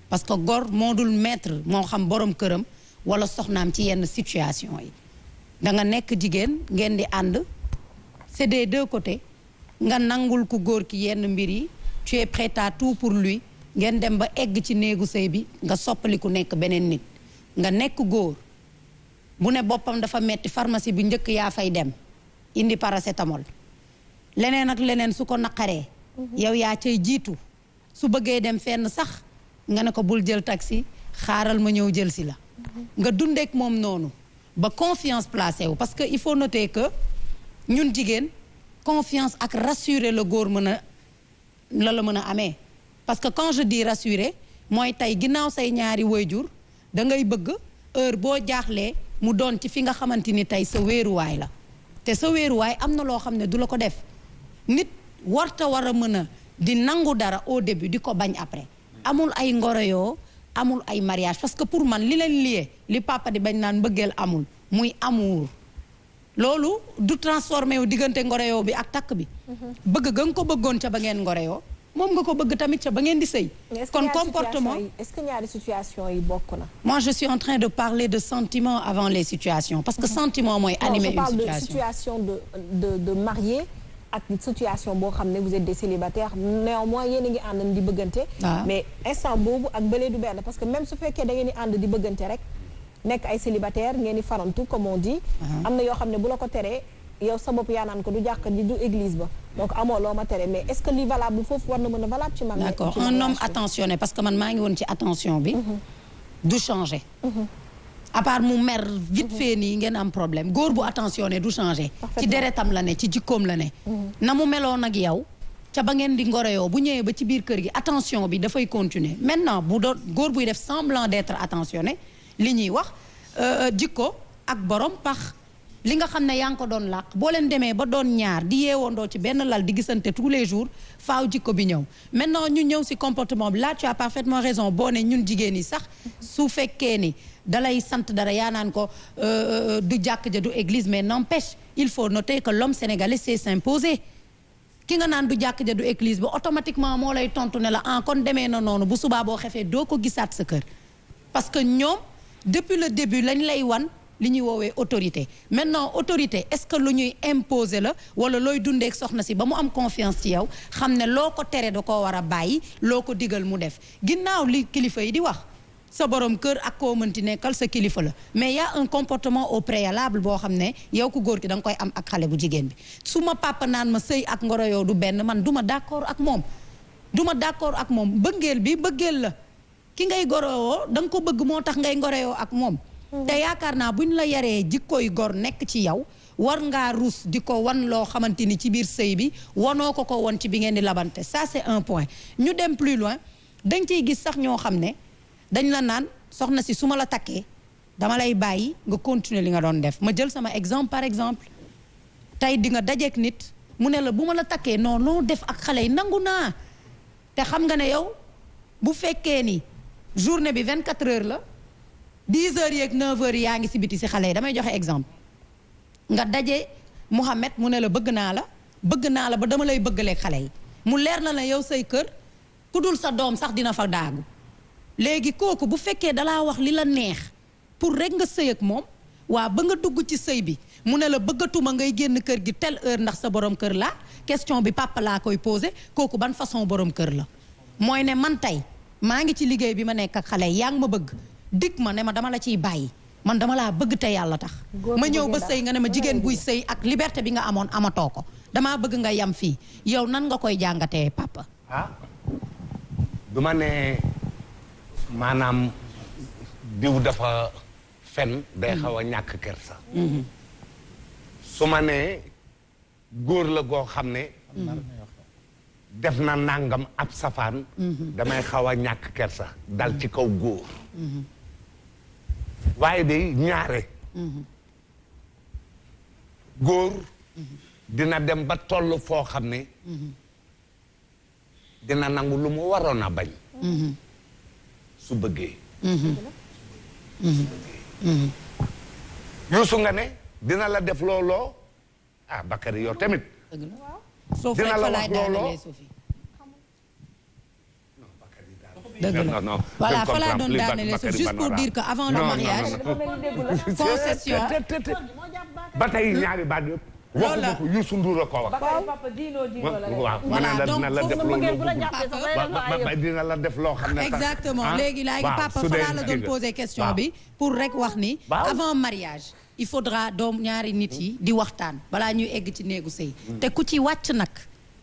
parce que gor moo dul maître moo xam borom këram wala soxnaam ci yenn situation yi da nga nekk jigéen ngeen di ànd c'est des deux côtés nga nangul ku góor ki yenn mbir yi tu es prêt à tout pour lui ngeen dem ba egg ci néegu sëy bi nga soppaliku nekk beneen nit nga nekk góor bu ne boppam dafa metti pharmacie bi njëkk yaa fay dem indi paracétamol leneen ak leneen su ko naqaree yow yaa cay jiitu su bëggee dem fenn sax nga ne ko bul jël taxi xaaral ma ñëw jël si la nga dundeek moom noonu ba confiance placé wu parce que il faut noter que ñun jigéen confiance ak rassurer le góor mën a la mën a amee parce que quand je dis rassurer mooy tey ginnaaw say ñaari waajur da ngay bëgg heure boo jaaxlee mu doon ci fi nga xamante ni tey sa wéeruwaay la te sa wéeruwaay am na loo xam ne du la ko def nit warta war a mën a di nangu dara au début di ko bañ après amul ay ngoroyoo amul ay mariage parce que pour man li leen lié li papa di bañ naan mbëggeel amul muy amour loolu du transformé wu diggante ngoroyoo bi ak takk bi bëgg ga nga ko bëggoon ca ba ngeen ngoroyoo moom nga ko bëgg tamit ca ba ngeen di sëy kon comportement est-ce que ñaari situation yi bokk na moi je suis en train de parler de sentiments avant les situations parce que sentiment mooy animer une situation. Je parle de situation de marié ak situation boo xam ne vous êtes des célibataires néanmoins yéen a ngi ànd di bëggante mais instant boobu ak bële du benn parce que même su fekkee da ngeen di ànd di bëggante rek nekk ay célibataire ngeen di farantu comme on dit am na yoo xam ne bu la ko teree yow sa bopp yaa naan ko du jàkk ji du église ba donc amoo loo ma tere mais est-ce que li valable foofu war na mën a valable ci mariage. D'accord, un homme attentionné parce que man maa ngi woon ci attention bi du changer à part mu mer vite fait nii ngeen am problème góor bu attentionné du changer ci deretam la ne ci jikkoom la ne na mu meloon ak yow ca ba ngeen di ngoroyoo bu ñëwee ba ci biir kër gi attention bi dafay continuer maintenant bu doon góor buy def semblant d'être attentionné li ñuy wax jikko ak borom pax li nga xam ne yaa ngi ko doon làq boo leen demee ba doon ñaar di yeewandoo ci benn lal di gisante tous les jours faaw jikko bi ñëw maintenant ñu ñëw si comportement bi là tu as parfaitement raison boo ne ñun jigéen yi sax su fekkee ni dalay sant dara yaa naan ko du jàkk ja du église mais n'empêche il faut noter que l'homme sénégalais sait s'imposer ki nga naan du jàkk ja du église ba automatiquement moo lay tontu ne la kon demee na noonu bu subaa boo xefee doo ko gisaat sa kër parce que ñoom depuis le début lañ lay wan li ñuy woowee autorité maintenant autorité est-ce que lu ñuy imposer la wala looy dundeek soxna si ba mu am confiance ci yow xam ne loo ko tere da koo war a bàyyi loo ko digal mu def ginnaaw li kilifa yi di wax sa borom kër ak koo mënti nekkal sa kilifa la mais y a un comportement au préalable boo xam ne yow ku góor ki da nga koy am ak xale bu jigéen bi su ma papa naan ma sëy ak ngoro yow du benn man du ma d'accord ak moom bëggeel bi bëggeel la ki ngay gorowoo da nga ko bëgg moo tax ngay ngoreyoo ak moom te yaakaar naa buñ la yaree jikkoy gor nekk ci yow war ngaa ruus di ko wan loo xamante ni ci biir sëy bi wanoo ko won ci bi ngeen di labante ça c'est un point ñu dem plus loin dañ ciy gis sax ñoo xam ne dañ la naan soxna si su ma la takkee dama lay bàyyi nga continuer li nga doon def ma jël sama exemple par exemple tey di nga dajeek nit mu ne la bu ma la takkee non noo def ak xale yi nangu naa te xam nga ne yow bu fekkee ni journée bi 24 heures la 10 heures yeeg 9 heures yaa ngi si biti si xale yi damay joxe exemple nga daje Mouhamed mu ne la bëgg naa la ba dama lay bëggaleeg xale yi mu leer na la yow say kër ku dul sa doom sax dina fa daagu léegi kooku bu fekkee dalaa wax li la neex pour rek nga sëy ak moom waa ba nga dugg ci sëy bi mu ne la bëggatuma ngay génn kër gi telle heure ndax sa borom kër la question bi papa laa koy posé kooku ban façon borom kër la mooy ne man tey maa ngi ci liggéey bi ma nekk ak xale yaa ngi ma bëgg dig ma ne ma dama la ciy bàyyi man dama laa bëgg te yàlla tax ma ñëw ba sëy nga ne ma jigéen buy sëy ak liberté bi nga amoon amatoo ko damaa bëgg nga yam fii yow nan nga koy jàngatee papa du ma ne maanaam diw dafa fen day xaw a ñàkk kersa su ma ne góor la goo xam ne def na nangam ab safaan damay xaw a ñàkk kersa dal ci kaw góor waaye day ñaare góor dina dem ba toll foo xam ne dina nangu lu mu waroon a bañ su bëggee Youssou nga ne dina la def looloo Bakary yow tamit dina la wax looloo dëgg la voilà fa laa doon daanele c'est juste pour dire que avant le mariage concession ba tey ñaari baat yëpp waxuma ko Youssou Ndour a ko wax waaw dina la def loolu dina la def loo xam ne exactement léegi papa fa laa la doon poser question bi pour rek wax ni avant mariage il faudra doom ñaari nit yi di waxtaan balaa ñuy egg ci néegu sëy te ku ci wàcc nag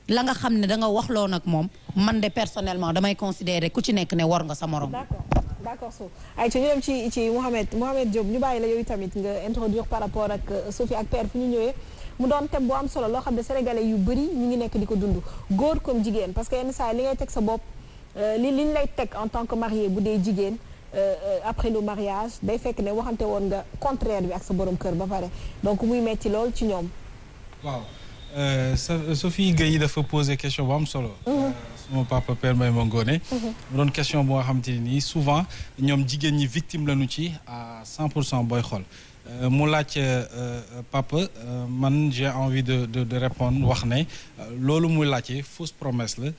la nga xam ne da nga waxloo nag moom man de personnellement damay considérer ku ci nekk ne war nga sa morom. d'accord so ay ci ñu dem ci Mohamed Diop ñu bàyyi la yow tamit nga introduire par rapport ak Sophie ak Père fu ñu ñëwee mu doon thème bu am solo loo xam ne sénégalais yu bëri ñu ngi nekk di ko dund góor comme jigéen parce que yenn saa li ngay teg sa bopp liñ lay teg en tant que marié bu dee jigéen après le mariage day fekk ne waxante woon nga contraire bi ak sa borom kër ba pare donc muy metti lool ci ñoom. waaw Sophie Gueye dafa poser question bu am solo. suma papa Père Mbaye Mangone mu doon question boo xamante ni souvent ñoom jigéen ñi victime lañu ci à 100% booy xool mu laaj papa man j'ai envie de répondre wax ne loolu muy laajte fausse promesse la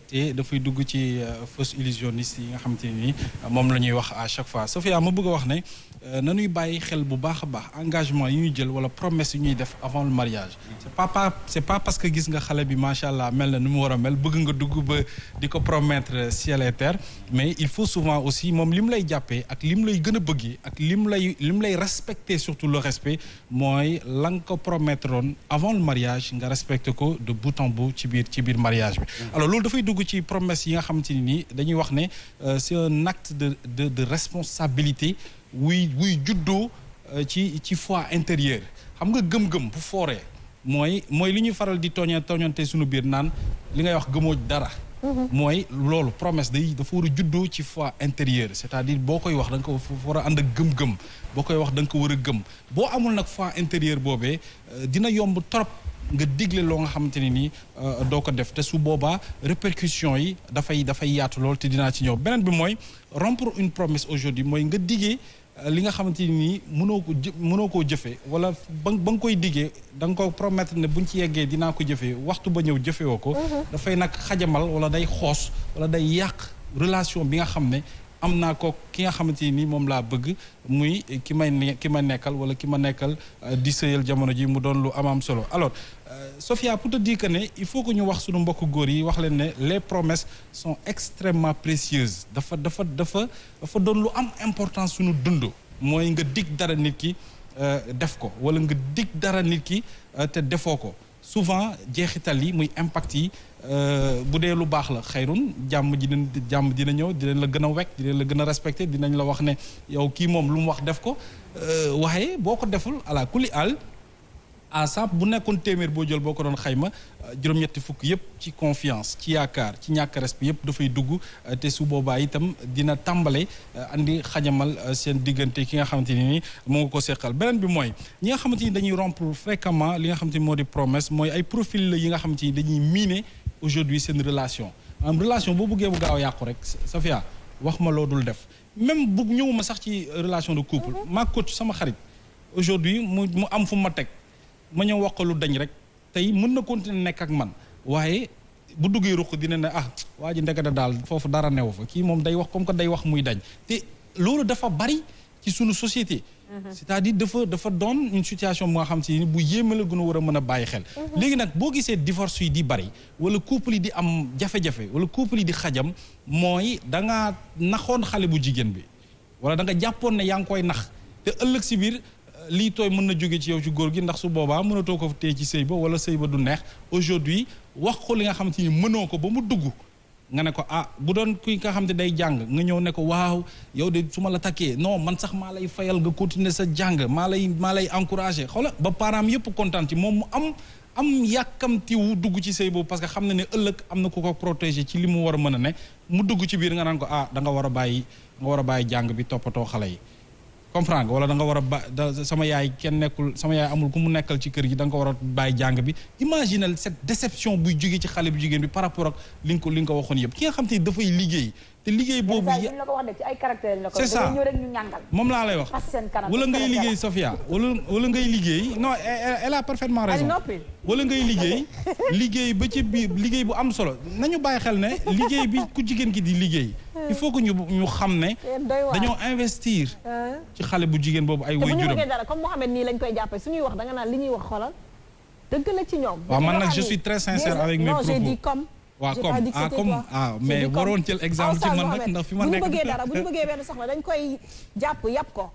te dafay dugg ci fausse illusionniste yi nga xamante ni moom la ñuy wax à chaque fois Sophia ma bëgg a wax ne nañuy bàyyi xel bu baax a baax engagement yi ñuy jël wala promesse yi ñuy def avant le mariage c'est pas parce que gis nga xale bi macha allah mel na ni mu war a mel bëgg nga dugg ba di ko promettre ciel et terre mais il faut souvent aussi moom li mu lay jàppee ak li mu lay gën a bëggee ak li mu lay respecter surtout le respect mooy la nga ko promettre woon avant le mariage nga respecter ko de bout en bout ci biir mariage bi alors loolu dafay dugg ci promesse yi nga xamante ni dañuy wax ne c'est un acte de responsabilité wuy juddoo ci foi intérieure xam nga gëm-gëm bu fooree mooy li ñuy faral di tooñante suñu biir naan li ngay wax gëmoo dara mooy loolu promesse dafa war a juddoo ci foi intérieure c'est-à-dire boo koy wax da nga ko war a ànd ak gëm-gëm boo koy wax da nga ko war a gëm boo amul nag foi intérieure boobee dina yomb trop nga digle loo nga xamante ne nii doo ko def te su boobaa répercussions yi dafay yaatu lool te dinaa ci ñëw beneen bi mooy rompre une promesse aujourd'hui mooy nga diggee li nga xamante ni mënoo koo jëfee wala ba nga koy diggee da nga ko promettre ne buñ ci yeggee dinaa ko jëfee waxtu ba ñëw jëfewoo ko dafay nag xajamal wala day xoos wala day yàq relation bi nga xam ne am naa ko ki nga xamante ni moom laa bëgg muy ki ma nekkal wala ki ma nekkal di sëyal jamono ji mu doon lu am solo alors Sophia pour te dire que ne il faut que ñu wax suñu mbokk góor yi wax leen ne les promesses sont extrêmement précieuses dafa doon lu am importance suñu dund mooy nga dig dara nit ki def ko wala nga dig dara nit ki te defoo ko souvent jeexital yi muy impact yi bu dee lu baax la xayrun jàmm dina ñëw dinañ la gën a wekk dinañ la gën a respecté dinañ la wax ne yow kii moom lu mu wax def ko waaye boo ko deful ala kulli al à samp bu nekkoon téeméer boo jël boo ko doon xayma juróom-ñetti fukk yëpp ci confiance ci yaakaar ci ñàkk respect yëpp dafay dugg te su boobaa itam dina tàmbale andi xajamal seen diggante ki nga xamante ni moo nga ko seqal beneen bi mooy ñi nga xamante ni dañuy rompre fréquemment li nga xamante ni moo di promesse mooy ay profil la yi nga xamante ni dañuy miiner aujourd'hui seen relation relation boo bëggee bu gaaw a yàqu rek Safia wax ma loo dul def même bu ñëwuma sax ci relation de couple maa coach sama xarit aujourd'hui mu am fu ma teg ma ñëw wax ko lu dañ rek tey mën na continuer nekk ak man waaye bu duggee ruq dina ne waa ji ndekete daal foofu dara newu fa kii moom day wax comme que day wax muy dañ te loolu dafa bari ci sunu société c'est-à-dire dafa doon une situation bu nga xam si ni bu yéeme la gën a war a mën a bàyyi xel léegi nag boo gisee divorce yi di bari wala couple yi di am jafe-jafe wala couple yi di xajam mooy da ngaa naxoon xale bu jigéen bi wala da nga jàppoon ne yaa ngi koy nax te ëllëg si biir lii tooy mën na jóge ci yow ci góor gi ndax su boobaa mënatoo ko téye ci sëy ba wala sëy ba du neex aujourd'hui wax ko li nga xamante ni mënoo ko ba mu dugg nga ne ko bu doon kuy nga xam ne day jàng nga ñëw ne ko waaw yow de su ma la takkee non man sax maa lay fayal nga continuer sa jàng maa lay encourager xoola ba parents yëpp kontaan ci moom mu am yàkkamtiwu dugg ci sëy boobu parce que xam na ne ëllëg am na ku ko protéger ci li mu war a mën a ne mu dugg ci biir nga naan ko da nga war a bàyyi jàng bi toppatoo xale yi comprendre nga wala da nga war a sama yaay amul ku mu nekkal ci kër gi da nga ko war a bàyyi jàng bi imaginez cette déception buy jógee ci xale bu jigéen bi par rapport ak li nga ko waxoon yëpp ki nga xam te dafay liggéey te liggéey boobu c'est ça moom laa lay wax wala ngay liggéey Sofia wala ngay liggéey non elle a parfaitement raison wala ngay liggéey ba ci biir liggéey bu am solo nañu bàyyi xel ne liggéey bi ku jigéen ki di liggéey il faut que ñu xam ne dañoo investir ci xale bu jigéen boobu ay way juram dara comme Mohamed nii lañ koy jàppee suñuy wax da nga naan li ñuy wax xoolal dëgg la ci ñoom waaw man nag je suis très sincère avec mes propos j'ai dit comme waaw mais waroon jël exemple ci man nag ndax fi ma nekk bu ñu bëggee benn soxla dañ koy yàpp ko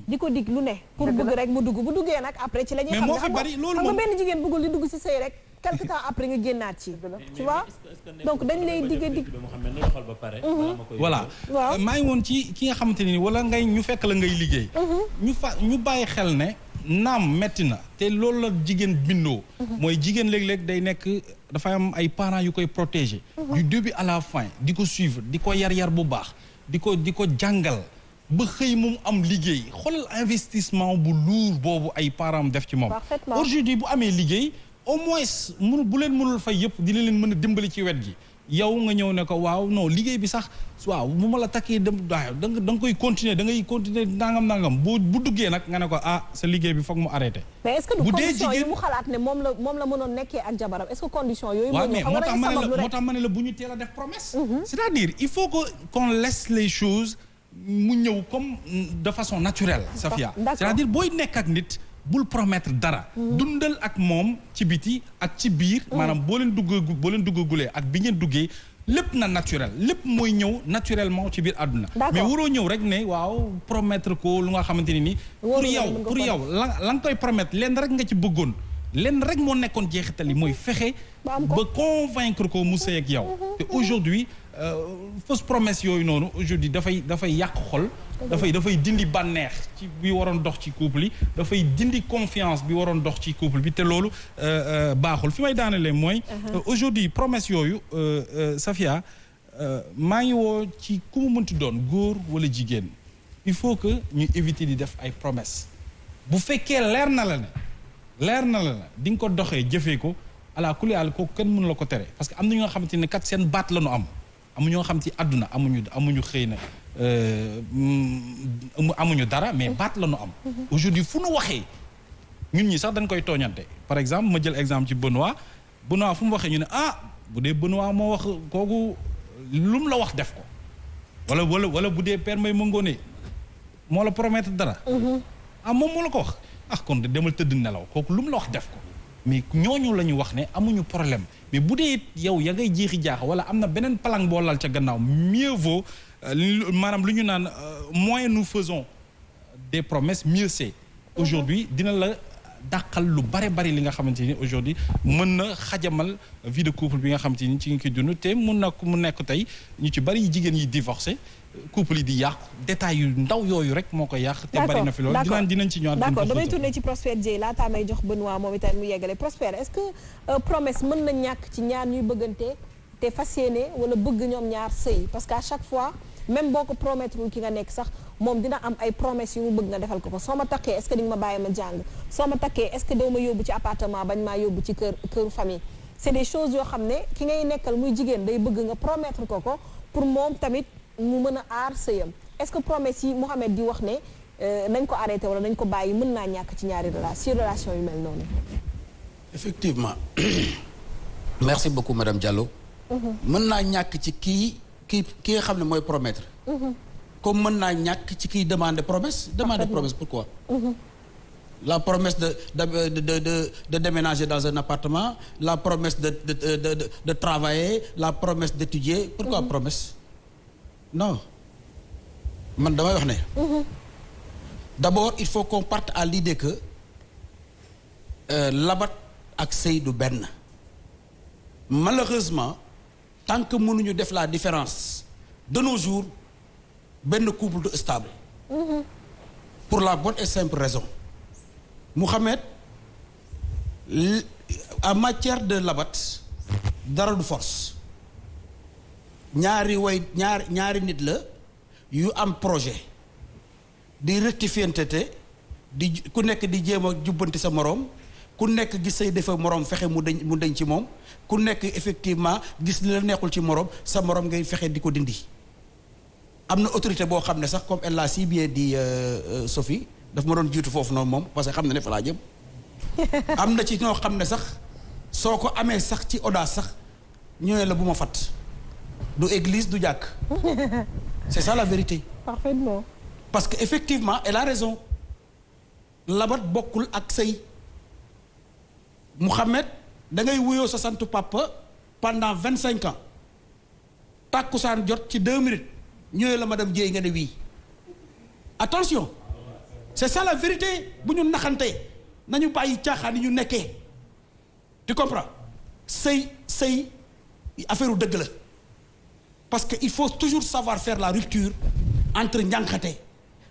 di ko dig lu ne pour bëgg rek mu dugg bu duggee nag après ci la ñuy xam ne xam nga benn jigéen bëggul di dugg ci sëy rek quelque temps après nga génnaat ci tu vois donc dañ lay dig voilà maa ngi woon ci ki nga xamante ni wala ñu fekk la ngay liggéey ñu bàyyi xel ne naam metti na te loolu la jigéen bindoo mooy jigéen léeg-léeg day nekk dafay am ay parents yu koy protéger du début à la fin di ko suivre di ko yar bu baax di ko jàngal ba xëy moom am liggéey xoolal investissement bu lourd boobu ay parents def ci moom aujourd'hui bu amee liggéey au moins bu leen mënul fay yëpp dina leen mën a dimbali ci wet gi yow nga ñëw ne ko waaw non liggéey bi sax waaw bu ma la takkee da nga koy continuer da ngay continuer nangam bu duggee nag nga ne ko sa liggéey bi foog mu arrêté. mais est-ce que du condition yi mu xalaat ne moom la mënoon nekkee ak jabaram est-ce que condition yooyu. waaw mais moo tax ma ne la bu ñu teel a def promesse. c'est-à-dire il faut qu'on laisse les choses mu ñëw comme de façon naturelle. Safia c'est-à-dire booy nekk ak nit. bul promettre dara. dundal ak moom ci biti ak ci biir. maanaam boo leen duggagulee ak bi ngeen duggee lépp na naturel lépp mooy ñëw naturellement ci biir àdduna. mais waroo ñëw rek ne waaw promettre ko lu nga xamante ni nii. pour yow la nga koy promettre lenn rek nga ci bëggoon. lenn rek moo nekkoon jeexital yi mooy fexe. ba convaincre ko mu sëy ak yow. te aujourd'hui fausse promesse yooyu noonu aujourd'hui dafay yàq xol. dafay dindi bànneex ci bi waroon dox ci couple yi dafay dindi confiance bi waroon dox ci couple bi te loolu baaxul fi may daanelee mooy aujourd'hui promesse yooyu Safia maa ngi woo ci ku mu mënti doon góor wala jigéen il faut que ñu éviter di def ay promesse bu fekkee leer na la di nga ko doxee jëfee ko ala kulli àll kooku kenn mënu la ko tere parce que am na ñoo xamante ne kat seen baat la ñu am ñoo xam ci àdduna amuñu xëy na amuñu dara mais baat la ñu am aujourd'hui fu nu waxee ñun ñi sax dañ koy tooñante par exemple ma jël exemple ci Benoît fu mu waxee ñu ne bu dee Benoît moo wax kooku lu mu la wax def ko wala bu dee Père Mbaye Mangone moo la promettre dara moom moo la ko wax kon de demal tëdd nelaw kooku lu mu la wax def ko mais ñooñu la ñu wax ne amuñu problème mais bu dee yow ya ngay jeexi jaax wala am na beneen palang boo lal ca gannaaw mieux vaut maanaam lu ñu naan moins nous faisons des promesses mieux c'est aujourd'hui dina la dàqal lu bari li nga xamante ni aujourd'hui mën na xajamal vie de couple bi nga xamante ni ci nga koy dund te mu nekk tey ñu ci bari jigéen yi divorcé couple yi di yàqu détails yu ndaw yooyu rek moo koy yàq te bari na fi loolu dinañ ci ñëwaat d'accord damay tourner ci Prosper Dieye laataa may jox Benoît moom itam mu yeggale Prosper est-ce que promesse mën na ñàkk ci ñaar ñuy bëggante te fas yéene wala bëgg ñoom ñaar sëy parce que à chaque fois même boo ko promettre ki nga nekk sax moom dina am ay promesses yu mu bëgg nga defal ko soo ma takkee est-ce que di nga ma bàyyi ma jàng soo ma takkee est-ce que doo ma yóbbu ci appartement bañ maa yóbbu ci këru famille c'est des choses yoo xam ne ki ngay nekkal muy jigéen day bëgg nga promettre ko pour moom tamit mu mën a aar sëyam est-ce que promesse yi Mohamed di wax ne nañ ko arrêté wala nañ ko bàyyi mën naa ñàkk ci ñaari relation yu mel noonu. effectivement merci beaucoup madame Diallo. mën naa ñàkk ci ki nga xam ne mooy promettre. comme mën naa ñàkk ci kiy demander promesse. Pourquoi? La promesse de déménager dans un appartement, la promesse de travailler, la promesse d'étudier. Pourquoi promesse? Non. Man damay wax ne. D'abord, il faut qu'on parte à l'idée que labat ak sëy du benn. Malheureusement, tant que mënuñu def la différence de nos jours, benn couple du stable. Pour la bonne et simple raison. Mohamed, en matière de labat dara du force ñaari nit la yu am projet di rectifiante di ku nekk di jéem a jubbanti sa moroom ku nekk gis say defa moroom fexe mu deñ ci moom ku nekk effectivement gis li la neexul ci moroom sa moroom ngay fexe di ko dindi am na autorité boo xam ne sax comme elle l'a si bien dit Sophie daf ma doon jiitu foofu noonu moom parce que xam na ne fa laa jëm am na ci ñoo xam ne sax soo ko amee sax ci audace sax ñu ne la bu ma fat du église du jàkk c'est ça la vérité. Parfaitement. Parce que effectivement elle a raison labat bokkul ak sëy Mouhamed da ngay wuyoo sa santu papa pendant 25 ans tàkkusaan jot ci 2 minutes ñëwee la madame Dieye nga ne wii attention c'est ça la vérité bu ñu naxante nañu bàyyi caaxaan yi ñu nekkee tu comprends sëy affaire u dëgg la parce que il faut toujours savoir faire la rupture entre njànqate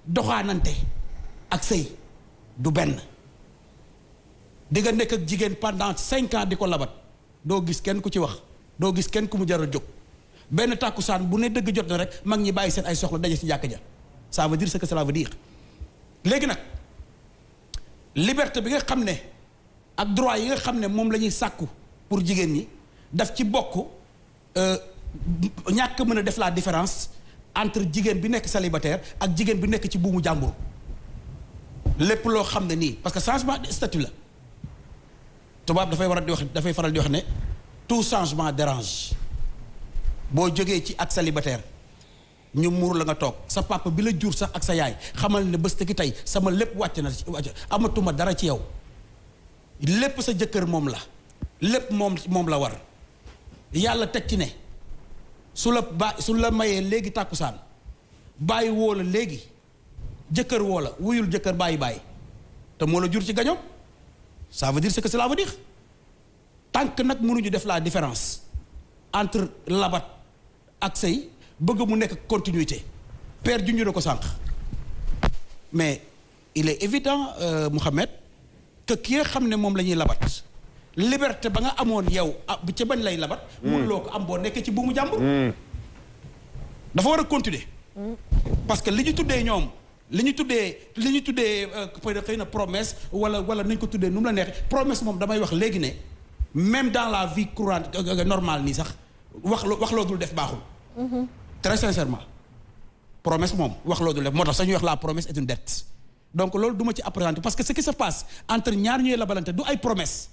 doxaanante ak sëy du benn di nga nekk ak jigéen pendant 5 ans di ko labat doo gis kenn ku ci wax doo gis kenn ku mu jaral jóg benn tàkkusaan bu ne dëgg jot na rek mag ñi bàyyi seen ay soxla daje ci jàkk ja ça veut dire ce que cela veut dire léegi nag liberté bi nga xam ne ak droit yi nga xam ne moom la ñuy sàkku pour jigéen ñi daf ci bokk ñàkk mën a def la différence entre jigéen bi nekk célibataire ak jigéen bi nekk ci buumu jàmbur lépp loo xam ne nii parce que changement de statut la tubaab dafay faral di wax ne tout changement dérange boo jógee ci ak célibataire ñu muur la nga toog sa papa bi la jur sax ak sa yaay xamal ne bés ki tey sama lépp wàcc na amatuma dara ci yow lépp sa jëkkër moom la lépp moom la war yàlla teg ci ne su la mayee léegi tàkkusaan bàyyi woo la léegi jëkkër woo la wuyul jëkkër bàyyi te moo la jur ci gañoom ça veut dire ce que cela veut dire tant que nag mënuñu def la différence entre labat ak sëy bëgg mu nekk continuité père junju na ko sànq mais il est évident Mouhamed que ki nga xam ne moom la ñuy labat liberté ba nga amoon yow ca bañ lay labat mënuloo ko am boo nekkee ci buumu jàmbur dafa war a continuer parce que li ñu tuddee ñoom li ñu tuddee xëy na promesse wala nañ ko tuddee nu mu la neexee promesse moom damay wax léegi ne même dans la vie courante normale nii sax wax loo dul def baaxul très sincèrement promesse moom wax loo dul def moo tax sax ñuy wax la promesse est une dette donc loolu du ma ci appréhender parce que ce qui se passe entre ñaar ñuy labalante du ay promesse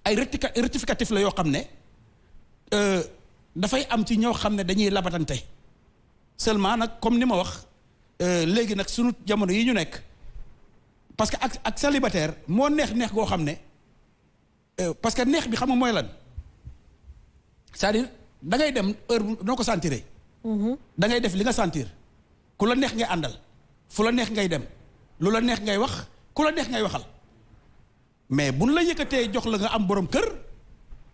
ay rectificatif la yoo xam ne dafay am ci ñoo xam ne dañuy labatante seulement nag comme ni ma wax léegi nag sunu jamono yi ñu nekk parce que ak célibataire moo neex goo xam ne parce que neex bi xam nga mooy lan c'est-à-dire da ngay dem heure noo ko sentiré da ngay def li nga sentir ku la neex ngay àndal fu la neex ngay dem lu la neex ngay wax ku la neex ngay waxal mais buñ la yëkkatee jox la nga am borom kër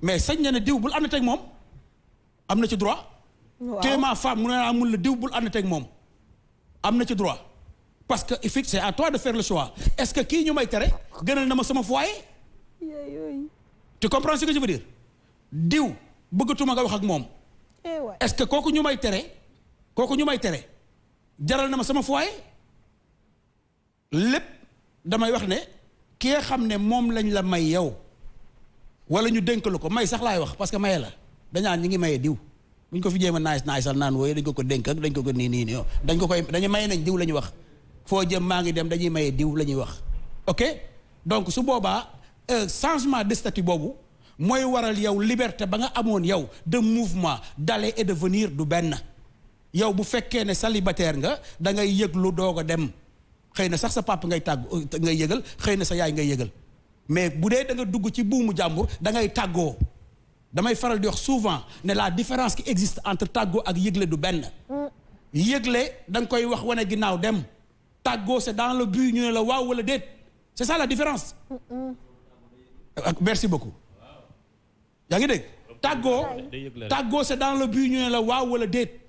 mais sañ na ne diw bul ànd teg moom am na ci droit tu es ma femme mu ne naa mun la diw bul ànd teg moom am na ci droit parce que c'est à toi de faire le choix est-ce que kii ñu may tere gënal na ma sama foyer tu comprends ce que je veux dire diw bëggatuma nga wax ak moom est-ce que kooku ñu may tere jaral na ma sama foyer lépp damay wax ne ki nga xam ne moom lañ la may yow wala ñu dénk la ko may sax laay wax parce que maye la dañaan ñi ngi maye diw bu ñu ko fi jéem a naay sal naan wooye dañ ko dénk ak dañ ko nii dañu maye nañ diw la ñuy wax foo jëm maa ngi dem dañuy maye diw la ñuy wax ok donc su boobaa changement de statut boobu mooy waral yow liberté ba nga amoon yow de mouvement d'aller et de venir du benn yow bu fekkee ne célibataire nga da ngay yëglu doog a dem xëy na sax sa papa ngay ngay yëgal xëy na sa yaay ngay yëgal mais bu dee da nga dugg ci buumu jàmbur da ngay tàggoo damay faral di wax souvent ne la différence qui existe entre tàggoo ak yëgle du benn yëgle da nga koy wax wane ginnaaw dem tàggoo c'est dans le but ñu ne la waaw wala déet c'est ça la différence merci beaucoup yaa ngi dégg tàggoo c'est dans le but ñu ne la waaw wala déet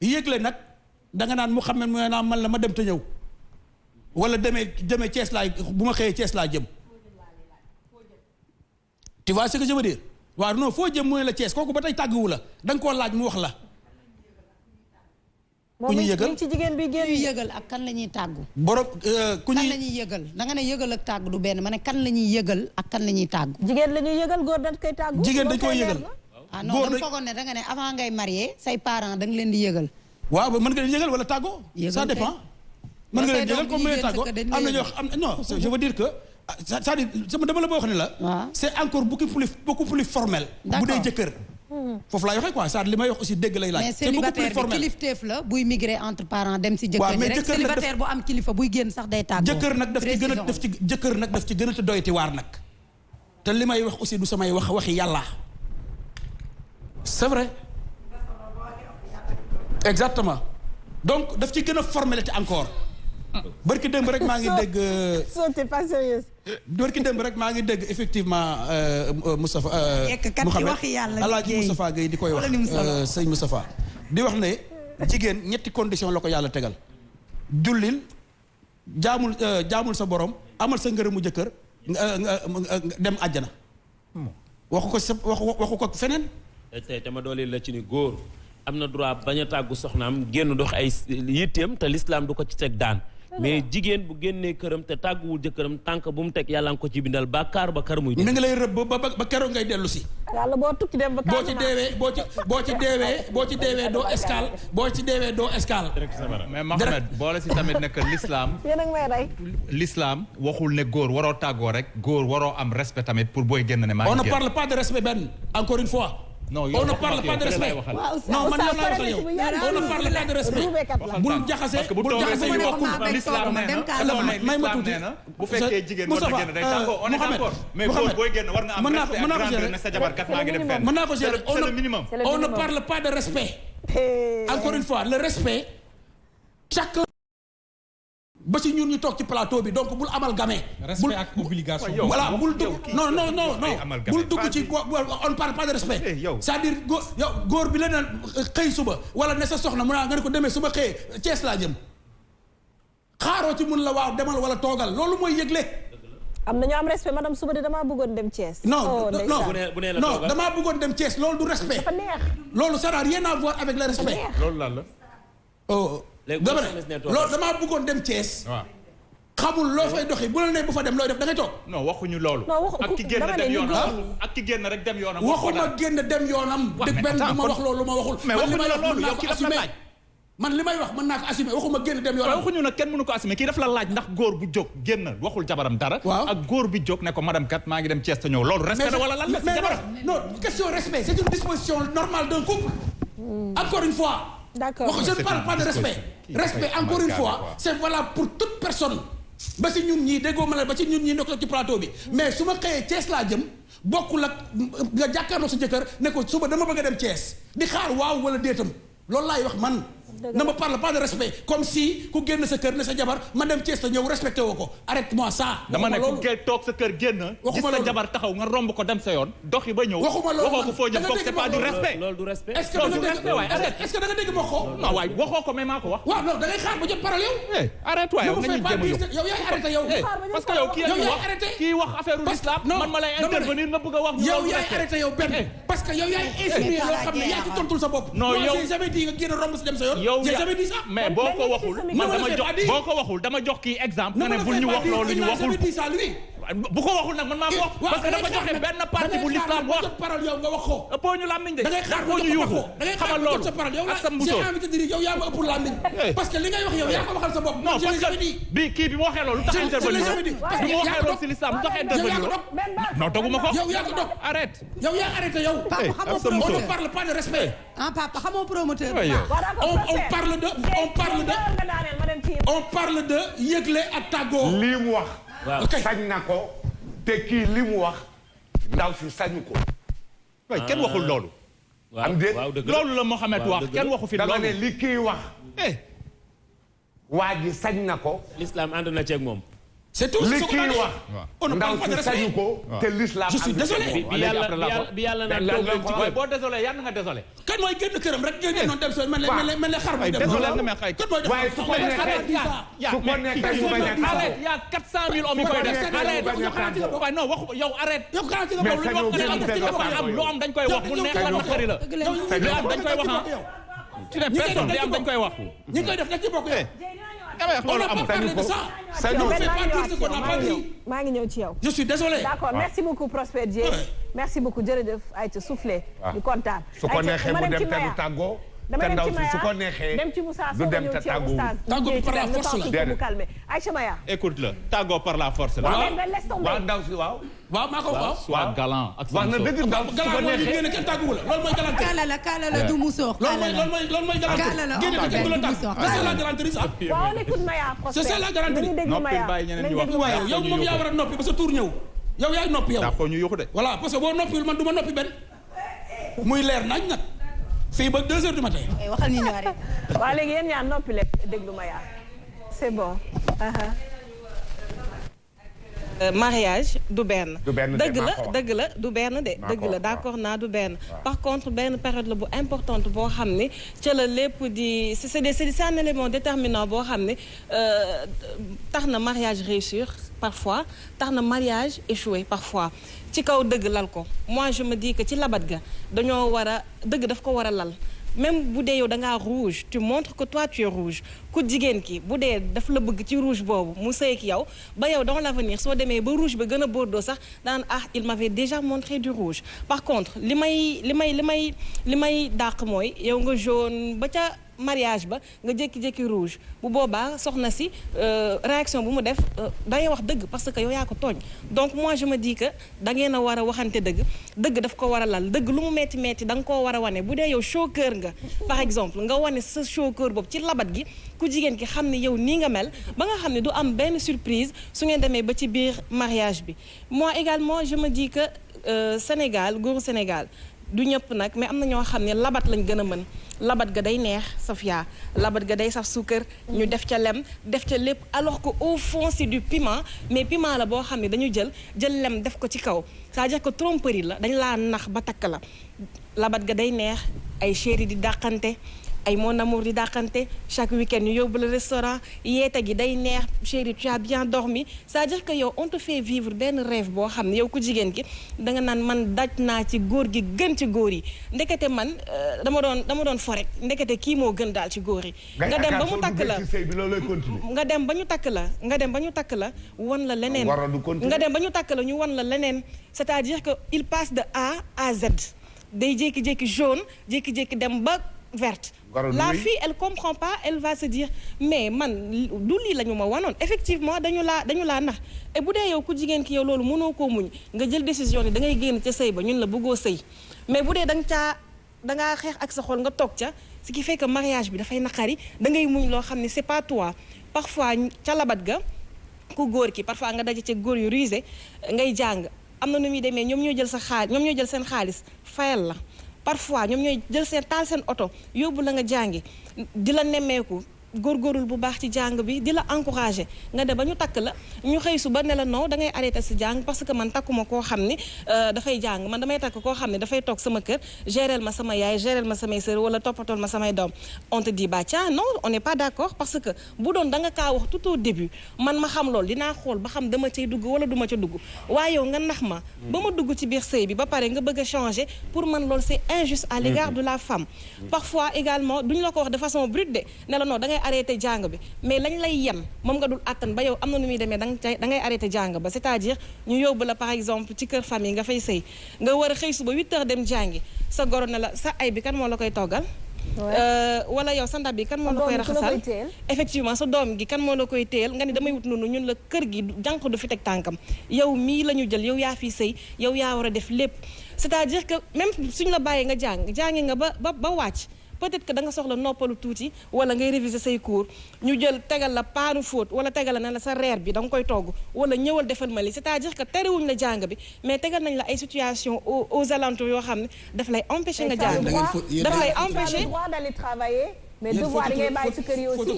yëgle nag da nga naan Mouhamed mu ne naa man la ma dem te ñëw wala demee Thiès laay bu ma xëyee Thiès laa jëm tu vois ce que je veux dire waaw non foo jëm mu ne la Thiès kooku ba tey tàgguwu la da nga koo laaj mu wax la. ku ñuy yëgal ci jigéen bi génn yëgal ak kan la ñuy tàggu. borom ku ñuy kan la ñuy yëgal da nga ne yëgal ak tàggu du benn ma ne kan la ñuy yëgal ak kan la ñuy tàggu. jigéen la ñuy yëgal góor dañ koy tàggu. jigéen dañ koy yëgal. ah non dama foogoon ne da nga ne avant ngay marié say parents da nga leen di yëgal. waaw mën nga leen yëgal wala tàggoo. ça dépend. mën nga leen yëgal comme mu tàggoo am na ñoo xam non je veux dire que c'est-à-dire sama dama la boo wax ne la. c'est encore beaucoup plus formel. bu dee jëkkër. foofu laay waxee quoi ça li may wax aussi dégg lay laaj. mais célibataire bi kilifteef la buy migrer entre parents dem si jëkkër ji rek célibataire bu am kilifa buy génn sax day tàggoo. jëkkër nag daf ci gën a te doyti waar nag. te li may wax aussi du samay waxi yàlla. c'est vrai. exactement donc daf ci gën a formalité encore. barki démb rek maa ngi dégg. t'es pas sérieuse. barki démb rek maa ngi dégg effectivement Moustapha. Mouhamed Alaaji Moustapha Gueye di koy wax sëñ Moustapha. di wax ne jigéen ñetti condition la ko yàlla tegal. jullil jaamul sa borom amal sa ngërëmu jëkkër nga dem àjjana. waxu ko feneen. tey dama dooleel la ci ni góor am na droit bañ a tàggu soxnaam génn dox ay yitteem te l'islam du ko ci teg daan. mais jigéen bu génnee këram te tàgguwul jëkkëram tànk bu mu teg yàlla nga ko ci bindal bàkkaar ba kar muy. mi ngi lay rëbb ba keroog ngay dellu si. yàlla boo tukki dem ba. boo ci deewee doo escale boo ci deewee doo escale. mais Mohamed boole si tamit ne que l'islam. yéen a ngi may rey. l'islam waxul ne góor waroo tàggoo rek góor waroo am respect tamit pour booy génn ne maa ngi on ne parle pas de respect benn encore une fois. non on ne parle pas de respect. non man yow laa waxal yow. on ne parle pas de respect. bul jaxase bul jaxase yu bokkul. l'islam nee na may ma tuuti bu fekkee jigéen war na génn day tàggoo on est d'accord mais góor booy génn war nga am respect ak grandeur ne sa jabar kat maa ngi dem fenn. mën naa ko gérer c'est le minimum. on ne parle pas de respect. encore une fois le respect chacun. ba ci ñun ñu toog ci plateau bi donc bul amal game. respect ak obligation. voilà bul dugg non bul dugg ci on parle pas de respect. c'est-à-dire góor bi la naan xëy suba wala ne sa soxna mu naa nga ne ko demee suba xëyee Thiès laa jëm xaaroo ci mun la waaw demal wala toogal loolu mooy yëgle. am na ñu am respect madame suba de damaa bëggoon dem Thiès. non damaa bëggoon dem Thiès loolu du respect. dafa neex. loolu ça n'a rien à voir avec le respect. loolu lan la. dama ne loolu damaa bëggoon dem Thiès. waaw xamul loo fay doxi bu la nee bu fa dem looy def da ngay toog. non waxuñu loolu. ak ki génn dem yoonam ak ki génn rek dem yoonam. waxuma génn dem yoonam. dëgg benn du ma wax loolu lu ma waxul. mais waxuñu la loolu yow ki daf la laaj. man li may wax mën naa ko assumer waxuma génn dem yoonam. waxuñu nag kenn mënu ko assumer kii daf la laaj ndax góor bu jóg génn waxul jabaram dara. waaw ak góor bi jóg ne ko madame kat maa ngi dem Thiès te ñëw loolu respect la wala lan la si jabaram. non question respect c'est une disposition normale d'un couple. encore une fois. d'accord je ne parle pas de respect. respect encore une fois c'est valable pour toute personne. ba si ñun ñii déggoo ma la ba si ñun ñii nekk ci plateau bi mais su ma xëyee Thiès laa jëm bokkul ak nga jàkkaarloo sa jëkkër ne ko suba dama bëgg a dem Thiès di xaar waaw wala déetam loolu laay wax man. ne me parle pas de respect comme si ku génn sa kër ne sa jabar ma dem Thiès te ñëw respecté woo ko arrête-moi ça. dama ne ku toog sa kër génn. waxuma gis sa jabar taxaw nga romb ko dem sa yoon. doxi ba ñëw waxuma loolu waxoo ko foo jëm kooku c'est pas du respect. loolu du respect. est-ce que da nga dégg ma ko. non waay waxoo ko mais maa ko wax. waaw non da ngay xaar ba jot parole yow. arrête waay yow nga ñuy jéem a yow yaay arrêté yow. parce que yow kii wax affaire l'islam man ma lay intervenir nga bëgg a wax. yow yaay arrêté yow benn parce que yow yaay insinué loo xam ne yaa ci tontul sa bopp. non yow j'ai jamais dit nga génn romb si dem sa yoon. j'ai jamais dit ça. mais boo ko waxul man dama jox kii exemple nga ne bul ñu wax loolu ñu waxul bu ko waxul nag man maa ko wax parce que dafa joxe benn partie bu l'islam wax parole yow nga wax ko ëppoo ñu làmmiñ de da ngay xaar ñu yuuxu xamal loolu sa parole yow ak sa mbusoo j'ai envie de dire yow yaa ma ëpp làmmiñ parce que li ngay wax yow yaa ko waxal sa bopp non parce que bi kii bi mu waxee loolu tax intervenir bi mu waxee loolu si l'islam tax intervenir non doguma ko yow yaa ko dog arrête yow yaa arrêté yow on ne parle pas de respect papa xamoo promoteur on parle de yëgle ak tàggoo. lii mu wax. sañ na ko te kii li mu wax ndaw si sañu ko. waaye kenn waxul loolu. am déet loolu la Mohamed wax kenn waxu fi loolu. dama ne li kii wax. waa ji sañ na ko. l'islam ànd na ci ak moom. c'est tout li kii wax. ndaw si sañu ko. te l'islam je suis désolé. bi yàlla naan toog leen ci koy boo désolé yàlla nga désolé. kan mooy génn këram rek ngeen noonu dem soo mel ne xar muy dem. waaye su ko nekkee ñu bañ a arrête y a 400 000 hommes yi koy def arrête waaye non waxu yow arrête. yow xanaa nga boobu lu ñu wax lu am dañ koy wax mu neex la naqari la. lu am dañ koy wax ah. tu n'es personne li am dañ koy wax. ñi koy def nag ci bokk yow. maa ngi ñëw ci yow. je suis désolé. d'accord merci beaucoup Prospère Dieng. merci beaucoup jërëjëf Aïcha soufflé. ñu kontaan. su ko neexee mu dem te du tàggoo. te ndaw si su ko neexee dem ci Moussa du dem te tàggoo. tàggoo bi par la force la. déedéet Aïcha Maya. écoute la tàggoo par la force la. waaw ndaw si waaw. waaw maa ko waaw. soit galant ak wax na dëgg ndaw si su ko neexee génn kenn tàgguwu la loolu mooy galante. kaala la du musóor. loolu mooy galante. kaala la génn kenn du la tàgg. c'est la galanterie ça. waaw on écoute Maya Prospère. c'est ça la galanterie. noppi bàyyi ñeneen ñu wax. waaw yow moom yaa war a noppi ba sa tour ñëw. yow yaay noppi yow. daa ko ñu yuxu de. voilà parce que boo noppiwul man du ma noppi benn. muy leer nañ nag. fii ba 2 heures du matin. waxal ñu ñaare. waaw léegi yéen ñaar noppi leen déglu Maya. c'est bon. mariage du benn. dëgg la du benn de. dëgg la d'accord naa du benn. par contre benn période la bu importante boo xam ne ca la lépp di c'est un élément déterminant boo xam ne tax na mariage réussir parfois tax na mariage échouer parfois ci kaw dëgg lal ko moi je me dis que ci labat ga dañoo war a dëgg daf ko war a lal. même bu dee yow da ngaa rouge tu montres que toi tu es rouge ku jigéen ki bu dee daf la bëgg ci rouge boobu mu sëy ak yow ba yow dans l'avenir soo demee ba rouge ba gën a bordeaux sax daan il m'avait déjà montré du rouge par contre li may dàq mooy yow nga jaune ba ca mariage ba nga jékki-jékki rouge bu boobaa soxna si réaction bu mu def day wax dëgg parce que yow yaa ko tooñ donc moi je me dis que da ngeen a war a waxante dëgg daf ko war a lal dëgg lu mu metti metti da nga koo war a wane bu dee yow choqueur nga par exemple nga wane sa choqueur boobu ci labat gi ku jigéen ki xam ne yow nii nga mel ba nga xam ne du am benn surprise su ngeen demee ba ci biir mariage bi moi également je me dis que Sénégal góoru Sénégal du ñëpp nag mais am na ñoo xam ne labat lañ gën a mën labat ga day neex Safia labat ga day saf suukar ñu def ca lem def ca lépp alors que au fond c'est du piment mais piment la boo xam ne dañu jël lem def ko ci kaw c'est-à-dire que tromperie la dañ laa nax ba takk la labat ga day neex ay chéri di dàqante ay mon amour di dàqante chaque week-end ñu yóbbu le restaurant yeete gi day neex chéri tu as bien dormi c'est-à-dire que yow on te fait vivre benn rêve boo xam ne yow ku jigéen ki da nga naan man daj naa ci góor gi gën ci góor yi ndekete man dama doon fo rek ndekete kii moo gën daal ci góor yi nga dem ba mu takk la nga dem ba ñu takk la wan la leneen nga dem ba ñu takk la ñu wan la leneen c'est-à-dire que il passe de A à Z day jékki-jékki jaune jékki-jékki dem ba verte la fille elle comprend pas elle va se dire mais man du lii la ñu ma wanoon effectivement dañu laa nax et bu dee yow ku jigéen ki yow loolu mënoo koo muñ nga jël décision ni da ngay génn ca sëy ba ñun la bëggoo sëy mais bu dee da ngaa xeex ak sa xol nga toog ca ce qui fait que mariage bi dafay naqari da ngay muñ loo xam ne c'est pas toi parfois ca labat ga ku góor ki parfois nga daje ca góor yu rusé ngay jàng am na nu muy demee ñoom ñooy jël seen xaalis fayal la parfois ñoom ñooy jël seen taal seen oto yóbbu la nga jàngi di la nemmeeku góorgóorul bu baax ci jàng bi di la encourager nga dem ba ñu takk la ñu xëy su ba ne la non da ngay arrêter si jàng parce que man takkuma koo xam ni dafay jàng man damay takk koo xam ne dafay toog sama kër gérer ma sama yaay gérer ma samay sœur wala toppatool ma samay doom on te dit bah tiens non on n'est pas d'accord parce que bu doon da nga kaa wax tout au début man ma xam loolu dinaa xool ba xam dama cay dugg wala duma ca dugg waaye yow nga nax ma ba ma dugg ci biir sëy bi ba pare nga bëgg a changer pour man loolu c'est injuste à l'égard de la femme parfois également duñu la ko wax de façon brute de ne la non da ngay arrêté jàng bi mais lañ lay yen moom nga dul àttan ba yow am na nu muy demee da ngay arrêté jàng ba c'est-à-dire ñu yóbbu la par exemple ci kër famille nga fay sëy nga war a xëy suba 8 heures dem jàngi sa goro ne la sa ay bi kan moo la koy toggal wala yow sa ndab bi kan moo la koy raxasal effectivement sa doom gi kan moo la koy téyel nga ni damay wut noonu ñun la kër gi jànq du fi teg tànkam yow mii la ñu jël yow yaa fi sëy yow yaa war a def lépp c'est-à-dire que même suñ la bàyyee nga jàngi nga ba wàcc peut-être que da nga soxla noppalu tuuti wala ngay réviser say cours ñu jël tegal la paanu fóot wala tegal la ne la sa reer bi da nga koy togg wala ñëwal defal ma li c'est-à-dire que terewuñ la jàng bi mais tegal nañ la ay situation aux alentours yoo xam ne daf lay empêcher nga jàng daf lay empêcher droit d'aller travailler mais devoir yi ngay bàyyi ci kër yi aussi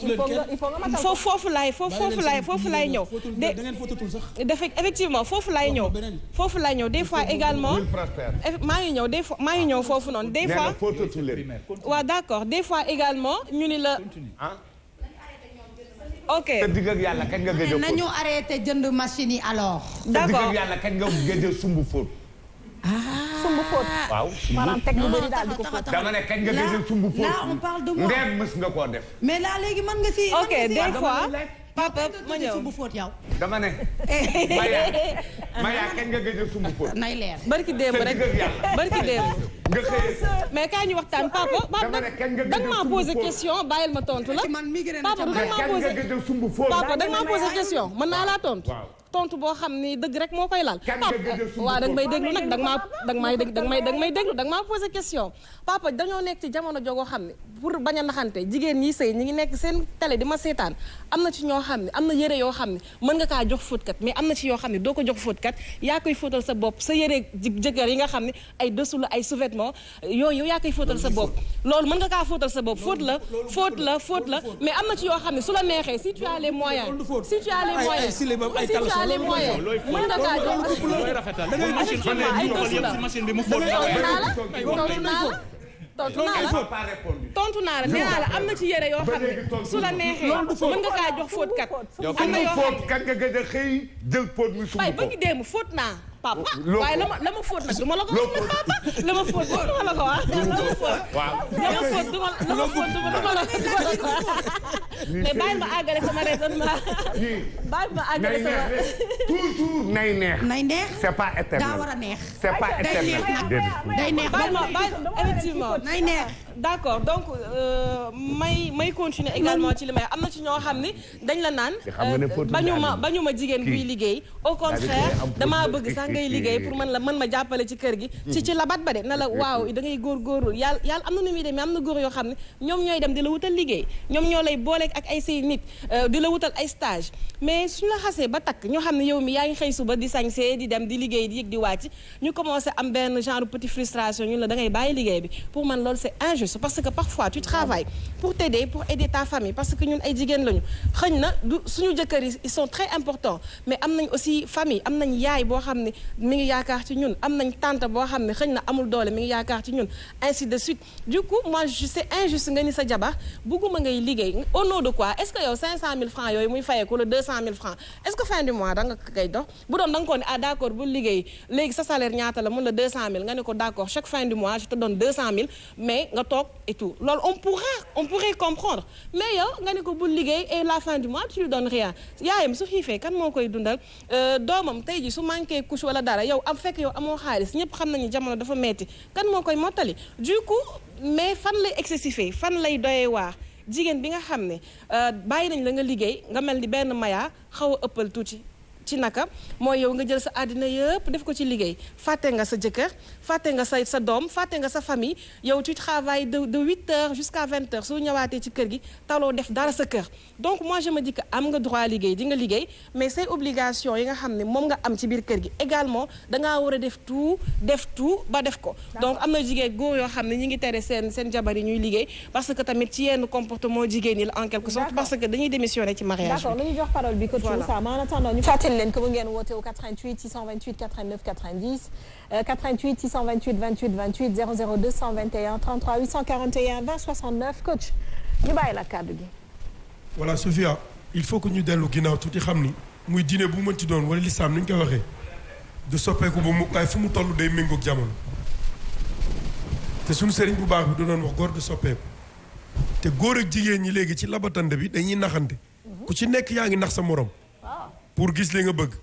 il faut nga matal foofu laay ñëw da ngeen fotatul sax effectivement foofu laay ñëw des fois également maa ngi ñëw foofu noonu des fois waaw d'accord des fois également ñu ni la ok te digg ak yàlla kañ nga gëj a nañu arrêté jënd machine yi alors d'accord te digg ak yàlla kañ nga gëj a sumb fóot sumb fóot waaw maanaam teg lu bëri daal di ko fóot dama ne kañ nga gëj a sumb fóot là on parle de moi ndeem mës nga koo def mais là léegi mën nga si ok des fois papa ma ñëw sumb fóot yow dama ne Maya kañ nga gëj a sumb fóot nay leer barki démb rek barki démb nga xëy mais kaay ñu waxtaan papa da nga maa posé question bàyyil ma tontu la papa da nga maa posé question mën naa laa tontu boo xam ni dëgg rek moo koy laal waaw da nga may déglu nag da nga may maa posé question papa dañoo nekk ci jamono jogoo xam ne pour bañ a naxante jigéen ñi sëy ñi ngi nekk seen télé di ma seetaan am na ci ñoo xam ne am na yëre yoo xam ne mën nga kaa jox fóotkat mais am na ci yoo xam ne doo ko jox fóotkat yaa koy fóotal sa bopp sa yëre jëkkër yi nga xam ne ay dessous la ay sous-vêtements yooyu yaa koy fóotal sa bopp loolu mën nga kaa fóotal sa bopp fóot la mais am na ci yoo xam ne su la neexee si tu as les moyens mën nga kaa jox tontu naa la nee naa la am na ci yére yoo xam ne su la neexee mën nga kaa jox fóotkat am na yoo xam ne kan nga gëj a xëy jël fóot mi sumb ko ba ngi démb fóot naa papa waaye la ma fóot nag du ma la ko wax papa la ma fóot du ma la ko wax mais bàyyi ma àggale sama raisonnement bàyyi ma àggale sama toujours nay neex c'est pas éternel daa war a neex c'est pas éternel day neex bàyyi effectivement nay neex d'accord donc may continuer également ci li may am na ci ñoo xam ni dañ la naan bañu ma jigéen buy liggéey au contraire damaa bëgg sax ngay liggéey pour mën ma jàppale ci kër gi ci labat ba de na la waaw da ngay góorgóorlu yàlla am na nu muy demee am na góor yoo xam ne ñoom ñooy dem di la wutal liggéey ñoom ñoo lay booleeg ak ay say nit di la wutal ay stage mais suñu la xasee ba takk ñoo xam ne yow mi yaa ngi xëy suba di sañsee di dem di liggéey di yëg di wàcc ñu commencé am benn genre petite frustration ñun la da ngay bàyyi liggéey bi pour man loolu c'est injuste parce que parfois tu travailles pour t'aider pour aider ta famille parce que ñun ay jigéen lañu xëñ na du suñu jëkkër yi ils sont très importants mais am nañ aussi famille am nañ yaay boo xam ne mi ngi yaakaar ci ñun am nañ tante boo xam ne xëñ na amul doole mi ngi yaakaar ci ñun ainsi de suite du coup moi je sais injuste nga ni sa jabar bugguma ngay liggéey au nom de quoi est-ce que yow 500 000 francs yooyu muy fayeeku la 200 000 francs est-ce que fin du mois da nga koy dox bu doon da nga ko ne d'accord bu liggéey léegi sa salaire ñaata la mun la 200 000 nga ne ko d'accord chaque fin du mois je te donne 200 000 mais nga toog et tout loolu on pourrait comprendre mais yow nga ne ko bu liggéey et la fin du mois tu lui donnes rien yaayam su xiifee kan moo koy dundal doomam tey ji su manqué couche wala dara yow am fekk yow amoo xaalis ñëpp xam nañu jamono dafa metti kan moo koy mottali du coup mais fan lay excessifé fan lay doyee waar jigéen bi nga xam ne bàyyi nañ la nga liggéey nga mel ni benn maya xaw a ëppal tuuti ci naka mooy yow nga jël sa àddina yëpp def ko ci liggéey fàtte nga sa jëkkër fàtte nga sa doom fàtte nga sa famille yow tu travailles de 8 heures jusqu'à 20 heures soo ñëwaatee ci kër gi taloo def dara sa kër donc moi je me dis que am nga droit liggéey di nga liggéey mais say obligation yi nga xam ne moom nga am ci biir kër gi également dangaa war a def tout ba def ko donc am na jigéen góor yoo xam ne ñi ngi tere seen jabar yi ñuy liggéey parce que tamit ci yenn comportement jigéen yi la en quelque sorte parce que dañuy démissionner ci mariage d'accord nañu jox parole bi coach Moussa en attendant ñu fàttali leen ko bu ngeen woote au 88 628 89 90 88 628 28 28 00 221 33 841 20 69 coach ñu bàyyi la kàddu gi. voilà Sophia il faut que ñu dellu ginnaaw tuuti xam ni muy diine bu mën ci doon wala lislaam ni ñu koy waxee du soppeeku ba mu waaye fu mu toll day méngoog jamono te suñu sëriñ bu baax bi du doon wax góor du soppeeku te góor ak jigéen ñi léegi ci labatande bi dañuy naxante ku ci nekk yaa ngi nax sa morom pour gis li nga bëgg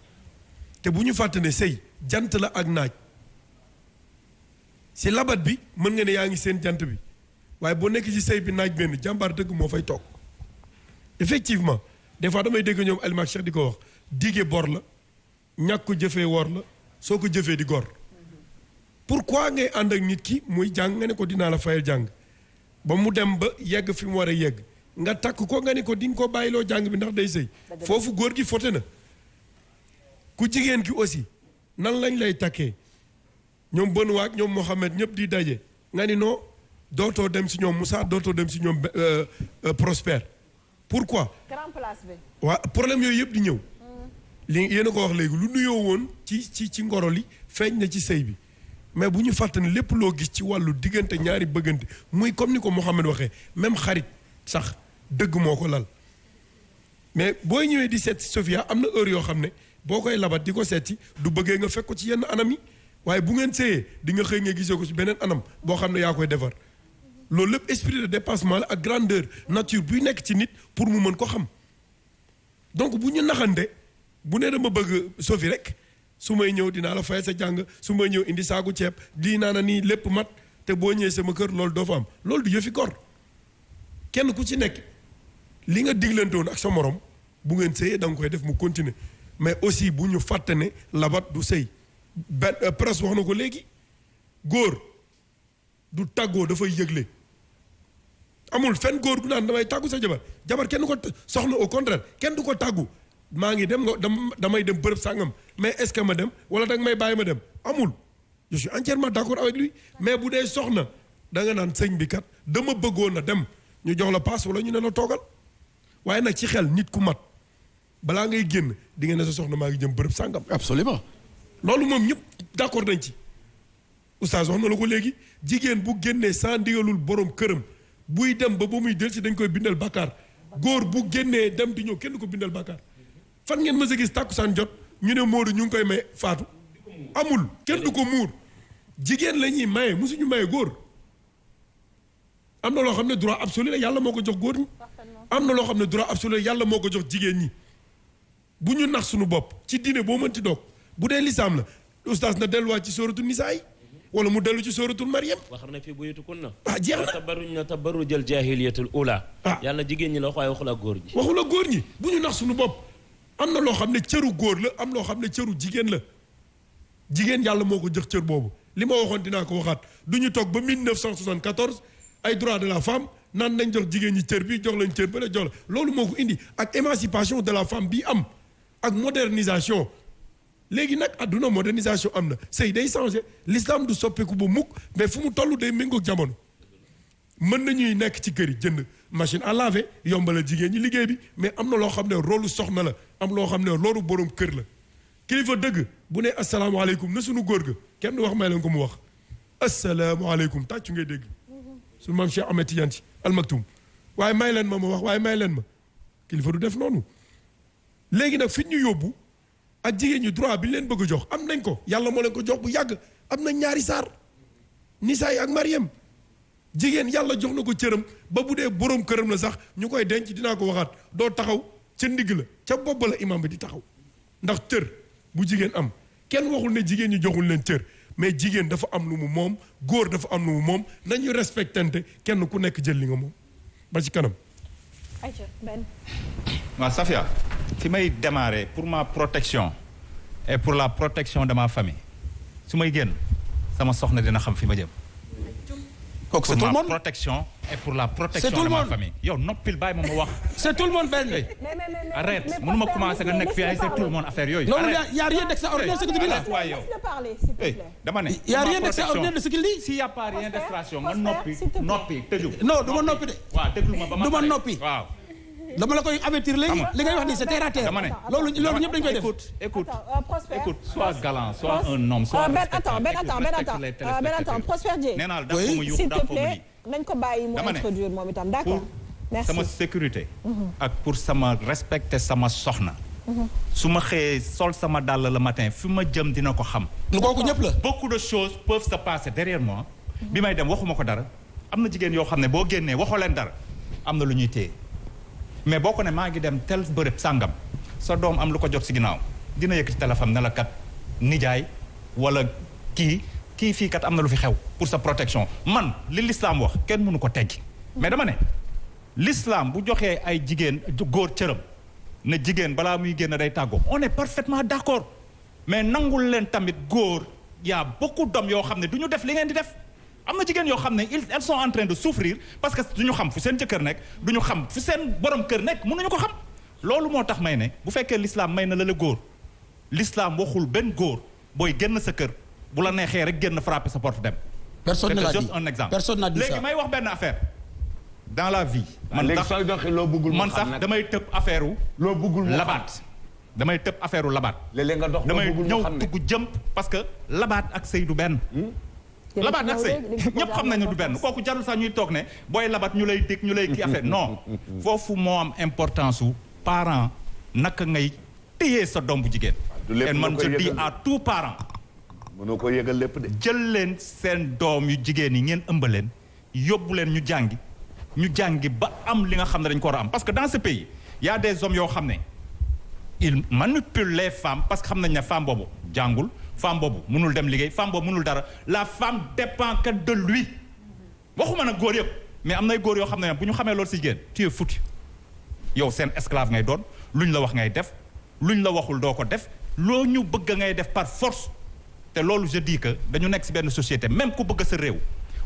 te bu ñu fàtte ne sëy jant la ak naaj si labat bi mën nga ne yaa ngi seen jant bi waaye boo nekk ci sëy bi naaj benn jàmbaar dëgg moo fay toog effectivement des fois damay dégg ñoom Alioune Cheikh di ko wax dige bor la ñàkk ko jëfee wor la soo ko jëfee di gor pourquoi ngay ànd ak nit ki muy jàng nga ne ko dinaa la fayal jàng ba mu dem ba yegg fi mu war a yegg nga takk ko nga ne ko di nga ko bàyyiloo jàng bi ndax day sëy foofu góor gi fote na ku jigéen ki aussi nan lañ lay takkee ñoom Benoît ak ñoom Mohamed ñëpp di daje nga ni non dootoo dem si ñoom Moussa dootoo dem si ñoom Prospère pourquoi. grand place bi. waaw problème yooyu yëpp di ñëw. li yéen a ko wax léegi lu nuyoo woon ci ngoro li feeñ na ci sëy bi mais bu ñu fàtte ne lépp loo gis ci wàllu diggante ñaari bëggante muy comme ni ko Mouhamed waxee même xarit sax dëgg moo ko lal mais booy ñëwee di seet si Sofia am na heure yoo xam ne boo koy labat di ko seeti du bëggee nga fekk ko ci yenn anam yi waaye bu ngeen séyee di nga xëy nga gisee ko ci beneen anam boo xam ne yaa koy defar loolu lépp esprit de dépassement la ak grandeur nature buy nekk ci nit pour mu mën ko xam donc bu ñu naxante bu ne dama bëgg Sophie rek su may ñëw dinaa la fay sa jàng su may ñëw indi saaku ceeb di naa na nii lépp mat te boo ñëwee sama kër loolu doo fa am loolu du yëfi gor kenn ku ci nekk li nga diglante woon ak sa morom bu ngeen sëyee da nga koy def mu continuer mais aussi bu ñu fàtte ne labat du sëy benn presse wax na ko léegi góor du tàggoo dafay yëgle amul fenn góor gu naan damay tàggu sa jabar kenn du ko soxna au contraire kenn du ko tàggu maa ngi dem nga damay dem bërëb sàngam mais est-ce que ma dem wala danga may bàyyi ma dem amul je suis entièrement d'accord avec lui mais bu dee soxna da nga naan sëñ bi kat dama bëggoon a dem ñu jox la paas wala ñu ne la toogal waaye nag ci xel nit ku mat balaa ngay génn di nga ne sa soxna maa ngi jëm bërëb sàngam. absolument loolu moom ñëpp d'accord nañ ci oustaz wax na la ko léegi jigéen bu génnee sans ndigalul borom këram buy dem ba muy del si dañ koy bindal bàkkaar góor bu génnee dem di ñëw kenn ko bindal bàkkaar fan ngeen mës a gis tàkkusaan jot ñu ne Modou ñu ngi koy may faatu amul kenn du ko muur jigéen la ñuy maye musuñu maye góor am na loo xam ne droit absolu la yàlla moo ko jox góor ñi am na loo xam ne droit absolu la yàlla moo ko jox jigéen ñi bu ñu nax suñu bopp ci diine boo mënti doog bu dee lislaam la oustaz na delluwaat ci sóoratul nisaa yi wala mu dellu ci sóoratul Maryam wax na fi buyutukunna jeex na tabarruj tabarrujal jaahiliyatul ula yàlla jigéen ñi la wax waaye waxul ak góor ñi waxul ak góor ñi bu ñu nax suñu bopp am na loo xam ne cëru góor la am loo xam ne cëru jigéen la jigéen yàlla moo ko jox cër boobu li ma waxoon dinaa ko waxaat du ñu toog ba 1974 ay droit de la femme naan nañ jox jigéen ñi cër bi jox lañ cër ba la jox la loolu moo ko indi ak émancipation de la femme bi am ak modernisation léegi nag adduna modernisation am na sëy day changé l'islam du soppeeku ba mukk mais fu mu toll day méngoog jamono mën nañuy nekk ci kër yi jënd machine à laver yombalal jigéen ñi liggéey bi mais am na loo xam ne rôlu soxna la am loo xam ne loolu borom kër la kilifa dëgg bu ne asalaamaaleykum na suñu góor ga kenn du wax may leen ko mu wax asalaamaaleykum tàccu ngay dégg suñu maam Cheikh Ahmed Tidiane Sy Al Maktoum waaye may leen ma wax waaye may leen ma kilifa du def noonu léegi nag fi ñu yóbbu ak jigéen ñi droit bi ñu leen bëgg a jox am nañ ko yàlla moo leen ko jox bu yàgg am na ñaari saar Nisaa ak Maryam jigéen yàlla jox na ko cëram ba bu dee borom këram la sax ñu koy denc dinaa ko waxaat doo taxaw ca ndigg la ca bopp la imam bi di taxaw ndax cër bu jigéen am kenn waxul ne jigéen ñi joxul leen cër mais jigéen dafa am lu mu moom góor dafa am lu mu moom nañu respectante kenn ku nekk jël li nga moom ba ci kanam. ayca Ben. waaw Safia fi may démarrer pour ma protection et pour la protection de ma famille su may génn sama soxna dina xam fi ma jëm. kooku c'est tout le monde pour ma protection et pour la protection de ma famille. yow noppil bàyyi ma wax. c'est tout le monde benn. arrête mënuma commencer nga nekk fii ay c'est tout le monde affaire yooyu. non y a rien d'extraordinaire ce que tu dis là. dama ne. y a rien d'extraordinaire de ce qu'il dit. s'il y a pas rien d'extraordinaire nga noppi tëju. non du ma noppi de. waaw déglu ma ba ma du ma noppi. waaw. dama la koy avertir léegi li ngay wax nii c'est terre à terre. dama ne loolu ñëpp dañ koy def. écoute sois galant sois un homme. sois attends Prosper Dieng. nee naa dafa ma s'il te plaît nañ ko bàyyi mu introduire moom itam d'accord. merci sama sécurité. ak pour sama respecter sama soxna. su ma xëyee sol sama dàll le matin fi ma jëm dina ko xam. kooku ñëpp la. beaucoup de choses peuvent se passer derrière moi. bi may dem waxuma ko dara. am na jigéen yoo xam ne boo génnee waxoo leen dara am na lu ñuy téye. mais boo ko ne maa ngi dem tel bërëb sàngam sa doom am lu ko jot si ginnaaw dina yëkkati téléphone ne la kat nijaay wala kii fii kat am na lu fi xew pour sa protection man li l'islam wax kenn mënu ko teggi mais dama ne l'islam bu joxee ay jigéen góor cëram ne jigéen balaa muy génn day tàggoo on est parfaitement d'accord mais nangul leen tamit góor y a beaucoup d'hommes yoo xam ne du ñu def li ngeen di def am na jigéen yoo xam ne elles sont en train de souffrir parce que du ñu xam fu seen jëkkër nekk du ñu xam fu seen borom kër nekk mënuñu ko xam loolu moo tax may ne bu fekkee l'islam may na la góor l'islam waxul benn góor booy génn sa kër bu la neexee rek génn frapper sa porte dem personne ne l'a dit. juste un exemple. Personne n'a dit ça. léegi may wax benn affaire dans la vie. léegi sooy doxee loo bëggul man sax damay tëb affaire wu. loo bëggul labaat. damay tëb affaire wu labaat. léeg-léeg nga dox loo bëggul damay ñëw dugg jëm parce que labaat ak sëy du benn. labaat ak sëy ñëpp xam nañu du benn kooku jarul sax ñuy toog ne booy labaat ñu lay dégg ñu lay kii affaire non foofu moo am importance su parent naka ngay téye sa doom bu jigéen. et man je dis à tout parent. mënoo ko yëgal lépp de. jël leen seen doom yu jigéen yi ngeen ëmb leen yóbbu leen ñu jàngi ba am li nga xam ne dañ ko war a am parce que dans ce pays y a des hommes yoo xam ne ils manipulent les femmes parce que xam nañ ne femme boobu jàngul femme boobu mënul dem liggéey femme boobu mënul dara la femme dépend que de lui waxuma nag góor yëpp mais am nay góor yoo xam ne bu ñu xamee loolu si jigéen tu es foutu yow seen esclave ngay doon luñ la wax ngay def luñ la waxul doo ko def loo ñu bëgg ngay def par force te loolu je dis que dañu nekk si benn société même ku bëgg sa réew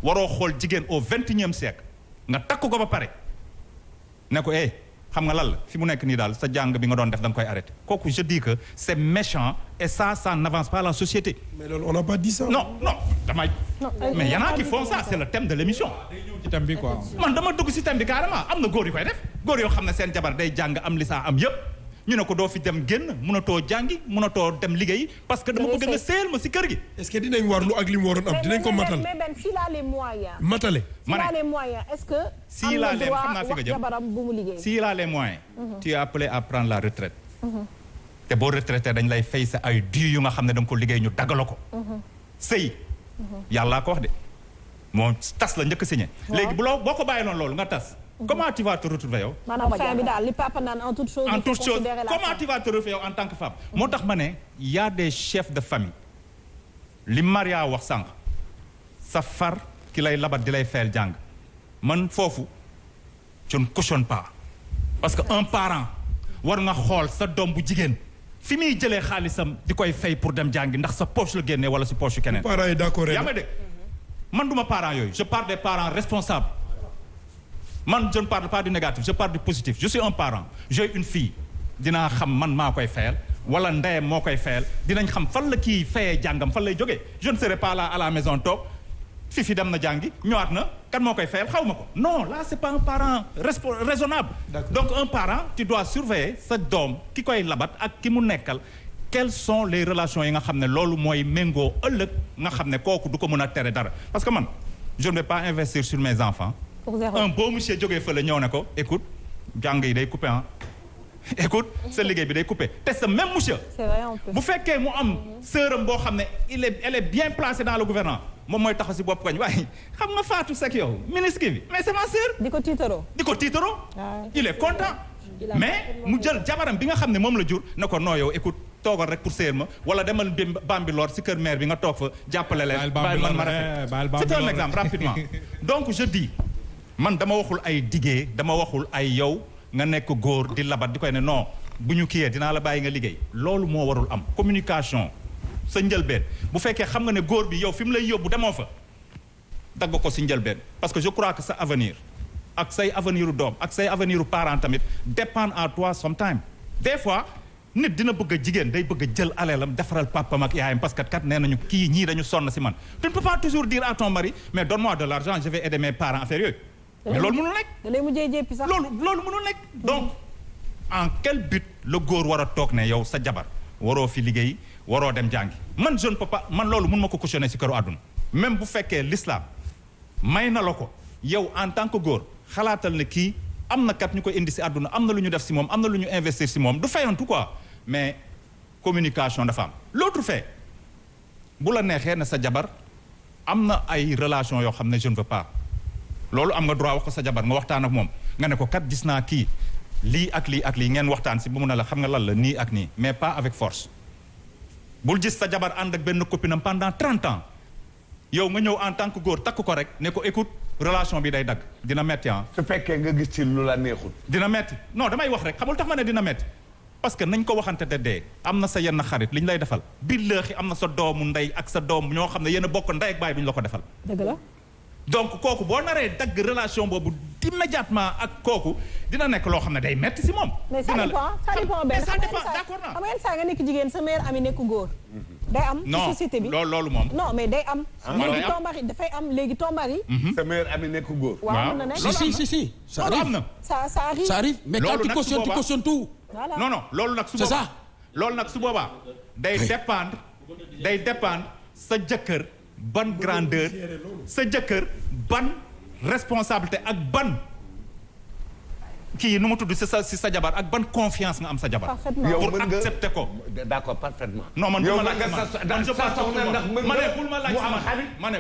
waroo xool jigéen au 21e siècle nga takk ko ba pare ne ko xam nga lan la fi mu nekk nii daal sa jàng bi nga doon def da nga koy arrêté kooku je dis que c'est méchant et ça n'avance pas la société. mais loolu on n'a pas dit ça. non damay. mais y en a qui font ça c'est le thème de l'émission. ci thème bi quoi. man dama dugg si thème bi carrément am na góor yu koy def góor yoo xam ne seen jabar day jàng am li saa am yëpp ñu ne ko doo fi dem génn mënatoo jàngi mënatoo dem liggéey parce que dama bëgg nga seel ma si kër gi. est-ce que dinañ warlu ak li mu waroon am dinañ ko matal. mais Ben s'il a les moyens. matale. s'il a les moyens est-ce que. s'il a les xam naa fi nga jëm jabaram bu mu liggéey. s'il a les moyens. tu es appelé à prendre la retraite. te boo retraité dañ lay fay sa ay dû yu nga xam ne da nga ko liggéey ñu daggaloo ko. sëy. yàllaa ko wax de moo tas la njëkk signé. léegi boo ko bàyyi noonu loolu nga tas. comment tu vas te retrouver yow. maanaam fin bi daal li papa naan en toute chose. comment tu vas te retrouver yow en tant que femme. moo tax ma ne y a des chefs de famille li Maria wax sànq sa far ki lay labat di lay fayal jàng man foofu je ne cautionne pas parce que un parent war nga xool sa doom bu jigéen fi muy jëlee xaalisam di koy fay pour dem jàngi ndax sa poche la génnee wala si poche yu keneen. parents yi d'accord yaa ma dégg man duma parent yooyu je parle des parents responsables. man je ne parle pas du négatif je parle du positif je suis un parent j'ai une fille dinaa xam man maa koy fayal wala ndeyam moo koy fayal dinañ xam fan la kii fayee jàngam fan lay jógee je ne serai pas là à la maison toog fi dem na jàngi ñëwaat na kan moo koy fayal xaw ma ko non là c'est pas un parent raisonnable. donc un parent tu dois surveiller sa doom ki koy labat ak ki mu nekkal quelles sont les relations yi nga xam ne loolu mooy méngoo ëllëg nga xam ne kooku du ko mën a tere dara parce que man je ne vais pas investir sur mes enfants. un beau monsieur jógee fële ñëw ne ko écoute jàng yi day coupé écoute sa liggéey bi day coupé te sa même monsieur. c'est vrai on peut. bu fekkee mu am sœuram boo xam ne elle est bien placée dans le gouvernement moom mooy taxaw si bopp koñ waaye xam nga Fatou Seck yow ministre bi mais c'est ma sœur. di ko tiitaroo. il est content. mais mu jël jabaram bi nga xam ne moom la jur ne ko non yow écoute toogal rek pour séer ma wala demal Bambilor si kër maire bi nga toog fa jàppale leen. bàyyi man ma rafet c'est un exemple rapidement donc je dis. man dama waxul ay diggee dama waxul ay yow nga nekk góor di labat di koy ne non bu ñu kiyee dinaa la bàyyi nga liggéey loolu moo warul am communication sa njëlbeen bu fekkee xam nga ne góor bi yow fi mu lay yóbbu demoo fa dagg ko si njëlbeen parce que je crois que sa avenir ak say avenir u doom ak say avenir u parent tamit dépend à toi sometime des fois nit dina bëgg a jigéen day bëgg a jël aleelam defaral papam ak yaayam parce que kat nee nañu kii ñii dañu sonn si man tu ne peux pas toujours dire à ton mari mais donne-moi de l'argent je vais aider mes parents affaire yooyu mais loolu mënul nekk. da lay mujjee jéppi sax. loolu mënul nekk. donc en quel but le góor war a toog ne yow sa jabar waroo fi liggéey waroo dem jàngi man je ne peux pas man loolu mun ma ko cautionner si këru àdduna. même bu fekkee l'islam may na la ko yow en tant que góor xalaatal ne kii am na kat ñu koy indi si àdduna am na lu ñu def si moom am na lu ñu investir si moom du fayantu quoi mais communication dafa am. l'autre fait bu la neexee ne sa jabar am na ay relation yoo xam ne je ne veux pas. loolu am nga droit wax ko sa jabar nga waxtaan ak moom nga ne ko kat gis naa kii lii ak lii ngeen waxtaan si bu mun a la xam nga lan la nii ak nii mais pas avec force bul gis sa jabar ànd ak benn copinam pendant 30 ans yow nga ñëw en tant que góor takk ko rek ne ko écoute relation bi day dagg dina metti su fekkee nga gis ci lu la neexul. dina metti non damay wax rek xamul tax ma ne dina metti parce que nañ ko waxante te dee am na sa yenn xarit li ñu lay defal billaahi am na sa doomu ndey ak sa doom ñoo xam ne yéen a bokk ndey ak baay duñu la ko defal. dëgg la. donc kooku boo naree dagg relation boobu immédiatement ak kooku dina nekk loo xam ne day metti si moom. mais ça dépend benn ça dépend d'accord naa. xam nga saa nga nekk jigéen sa mère ami nekk góor. day am ci société bi loolu moom. non mais day am. léegi tombari dafay am léegi tombari. sa meilleur ami nekk góor. waaw mën na nekk si. ça arrive na. ça arrive. ça arrive mais quand tu cautionnes tout. voilà non loolu nag su boobaa. c'est ça. loolu nag su boobaa. day dépendre sa jëkkër ban grandeur sa jëkkër ban responsabilité ak ban. kii nu mu tudd si sa jabar ak ban confiance nga am sa jabar. yow pour accepter ko. d'accord parfaitement. non man bul ma laaj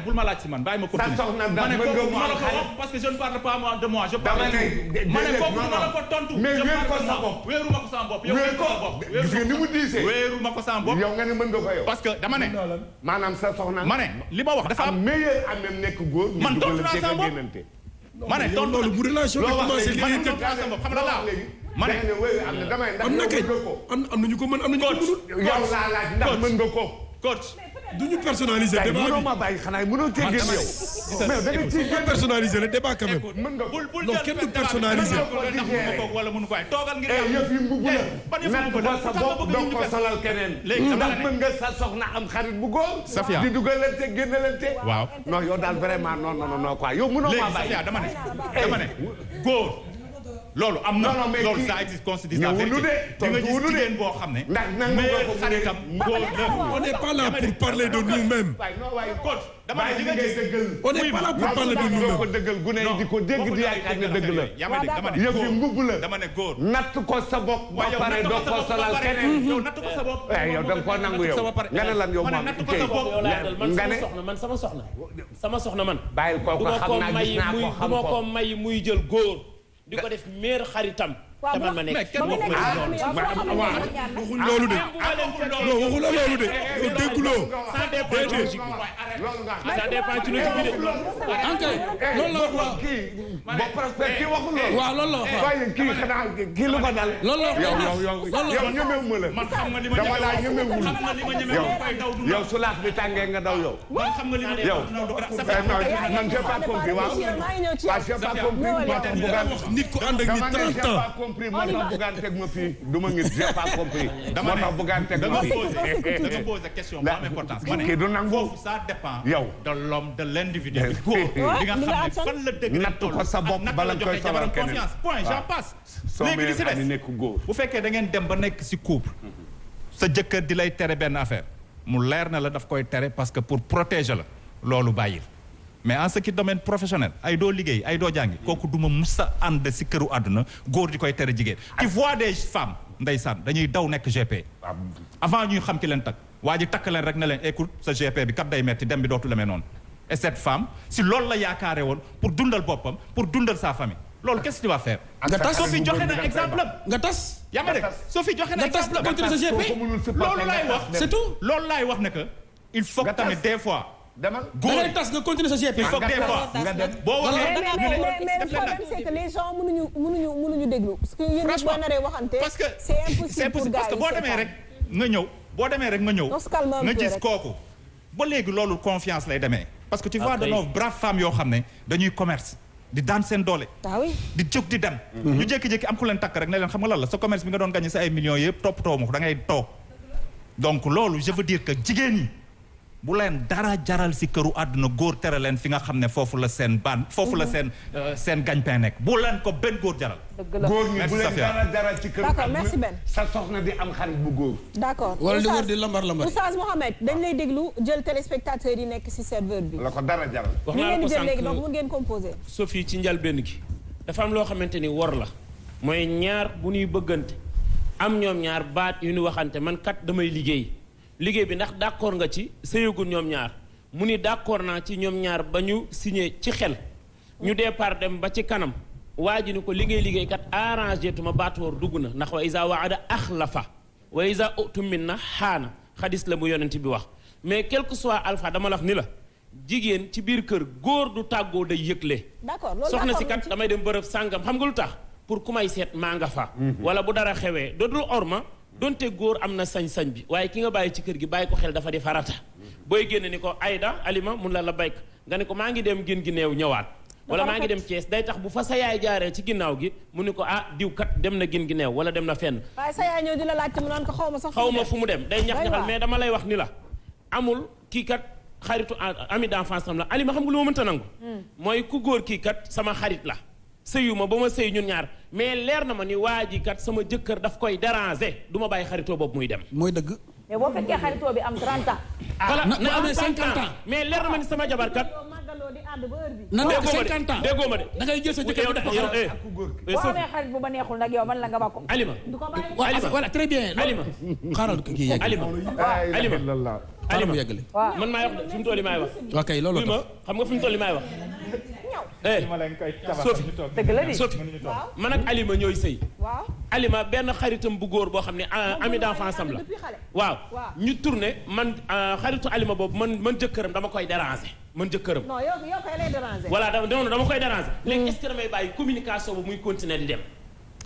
bul ma laaj si man bàyyi ma continuer. ma ne kooku ma la ko wax parce que je ne parle pas de moi je parle. ma ne kooku ma la ko tontu. mais wéeru ko sa bopp. wéeru ma ko sama bopp. yow wéeru ko sa bopp. gis nga ni mu diisee. wéeru ma ko sama bopp. yow nga ne mën nga ko yow. parce que dama ne. maanaam sa soxna. ma ne li ma wax dafa am meilleur am même nekk góor. man tontu naa sama bopp. ma ne tontu loolu bu relation bi commencé man tontu naa sama bopp xam nga laa ma ne am na kay am nañu ko mën am nañu ko mënul. yow laa laaj ndax mën nga ko. coach. du ñu personnaliser débat bi mënoo ma bàyyi xanaa mënoo cee génn yow. mais da nga ciy génn personnaliser le débat quand même. mën nga ko non kenn du personnaliser. wala mënu ko ay toogal ngir yëf yi mbubu la. natt ko sa bopp doo ko solal keneen. ndax mën nga sa soxna am xarit bu góor. Safia di dugalante génnalante. waaw non yow daal vraiment non quoi yow mënoo ma bàyyi. Safia dama ne góor. loolu am na loolu ça existe qu'on se dise la vérité di nga gis jigéen boo xam ne. ndax nangu nga ko xaritam góor la. on n'est pas là pour parler de nous-mêmes. dama ne di nga gis on n'est pas là pour parler de nous-mêmes. ko dëggal gune yi di ko dégg di yaakaar ne dëgg la. dama ne yëf yi mbubb la. dama ne góor. natt ko sa bopp. ba pare doo ko solal keneen. yow natt ko sa bopp. yow da nga koo nangu yow. nga ne lan yow moom man sama soxna man. bàyyil kooku xam naa gis naa ko xam ko du ma ko may muy jël góor. di ko def meer xaritam. te man ma nekk kenn waxul loolu de. non waxul la loolu de. yow dégguloo. ça dépend ci logique bi. ça dépend ci logique bi de. loolu la wax kii ba prospect kii waxul loolu. waaw loolu la wax waaye kii xanaa kii lu ko dal. loolu la wax yow ñemewuma la. man xam nga li ma dama laa ñemewul. xam nga li ma ñemewul koy daw du yow su laaf bi tàngee nga daw yow. man xam nga li ma yow man j'ai pas compris waaw. waaw j'ai pas compris moo tax bugaan. nit ko ànd ak nit 30 ans. moo tax bugaan teg ma fii du ma ngi j'ai pas compris. moo tax bugaan teg ma fii. da nga posé question bu am importance. ma ne kii du nangu foofu ça dépend. yow de l'homme de l'individu. góor di nga xam ne fan la dëgg natt ko sa bopp bala koy solal keneen. point j'en passe. léegi li si des nekk góor. bu fekkee da ngeen dem ba nekk si couple. sa jëkkër di lay tere benn affaire. mu leer na la daf koy tere parce que pour protéger la. loolu bàyyil. mais en ce qui domaine professionnel ay doo liggéey ay doo jàngi kooku duma musa ànd si këru àdduna góor di koy tere jigéen tu vois des femmes ndeysaan dañuy daw nekk GP avant ñuy xam ki leen takk waa ji takk leen rek ne leen écoute sa GP bi kat day metti dem bi dootu demee noonu et cette femme si loolu la yaakaare woon pour dundal boppam pour dundal sa famille loolu qu'est-ce que tu vas faire nga tas soo fi joxe na exemple nga tas yaa ma dégg soo fi joxe na exemple loolu laay wax c'est tout loolu laay wax ne que il faut que tamit des fois demal da ngay tas nga continuer sa GP. il faut que des fois boo waxee mais le problème c'est que les gens mënuñu déglu. parce que yéen ñëpp boo naree waxante. parce que c'est impossible parce que boo demee rek nga ñëw. nga gis kooku. ba léegi loolu confiance lay demee. parce que tu vois de nos braves femmes yoo xam ne dañuy commerce. di daan seen doole. ah oui di jóg di dem. ñu jékki-jékki am ku leen takk rek ne leen xam nga lan la sa commerce bi nga doon gagné sa ay millions yëpp toppatoo ma ko da ngay toog. donc loolu je veux dire que jigéen ñi. bu leen dara jaral si këru àdduna góor tere leen fi nga xam ne foofu la seen foofu la seen gagne-pain nekk bu leen ko benn góor jaral. góor ñi bu leen dara jaral ci këru àdduna. d'accord merci Ben. sa soxna di am xarit bu góor. d'accord wala di wër di lambar. Oustaz Mohamed dañ lay déglu jël téléspectateurs yi nekk si serveur bi. la ko dara jaral. wax ñu naa ngeen ko di jël sànq léegi donc mun ngeen composé. Sophie ci njëlbéen gi dafa am loo xamante ni wor la mooy ñaar bu ñuy bëggante am ñoom ñaar baat yu ñu waxante man kat damay liggéey bi ndax d'accord nga ci sëyagul ñoom ñaar. mu ni d'accord naa ci ñoom ñaar ba ñu signé ci xel ñu départ dem ba ci kanam waa ji ni ko liggéey kat arrangé tuma baatoor dugg na ndax wa isa waada axlafa wa isa utum min na xaana xadis la bu yonent bi wax mais quel que soit alpha dama la wax ni la jigéen ci biir kër góor du tàggoo day yëgle d'accord loolu soxna si kat damay dem bërëb sàngam xam nga lu tax pour ku may seet maa nga fa wala bu dara xewee dootul orma donte góor am na sañ-sañ bi waaye ki nga bàyyi ci kër gi bàyyi ko xel dafa di farata booy génn ni ko Aïda Alima mun la bayk nga ne ko maa ngi dem gin gi neew ñëwaat wala maa ngi dem Thiès day tax bu fa sa yaay jaaree ci ginnaaw gi mu ni ko ah diw kat dem na gin gi neew wala dem na fenn waaye sa yaay ñëw di la laajte mu naan ko xaw ma sax xaw ma fu mu dem day ñax-ñaxal mais dama lay wax ni la amul kii kat xaritu ami d'enfance am la Alima xam nga lu ma mënta nangu mooy ku góor kii kat sama xarit la sëyu ma ba ma sëy ñun ñaar mais leer na ma ni waa ji kat sama jëkkër daf koy déranger du ma bàyyi xaritoo boobu muy dem mooy dëgg mais boo fekkee xaritoo bi am 30 ans voilà na amee 50 ans mais leer na ma ni sama jabar kat na nekk 50 ans déggoo ma de da ngay jël sa jëkkër def boo amee xarit bu ba neexul nag yow man la nga ba ko Alima voilà très bien Alima xaaral kii yegg Alima yeggale man maay wax de fi mu toll maay wax ok loolu ma xam nga fi mu toll maay wax Sophie dëgg la di Sophie man ak Alima ñooy sëy Alima benn xaritam bu góor boo xam ne ami d'enfance am la waaw ñu tourné man xaritu Alima boobu man jëkkëram dama koy déranger man jëkkëram non yow koy lay déranger voilà dama koy déranger léegi est-ce que damay bàyyi communication bu muy continuer di dem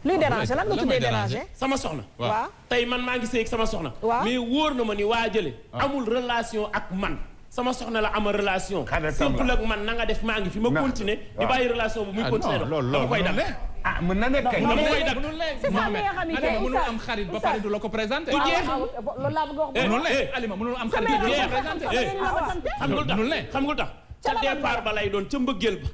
luy déranger lan nga tuddee déranger sama soxna waaw tey man maa ngi sëy ak sama soxna mais wóor na ma ni waa jële amul relation ak man sama soxna la amal relation simple ak man na nga def maa ngi fi ma continuer di bàyyi relation bu muy continuer dama koy dam mën na nekk kay dama koy dam mënul am xarit ba pare du la ko présenté du jeex loolu laa bëgg a wax mënul ne Alima mënul am xarit du la ko présenté xam nga tax ca départ ba lay doon ca mbëggeel ba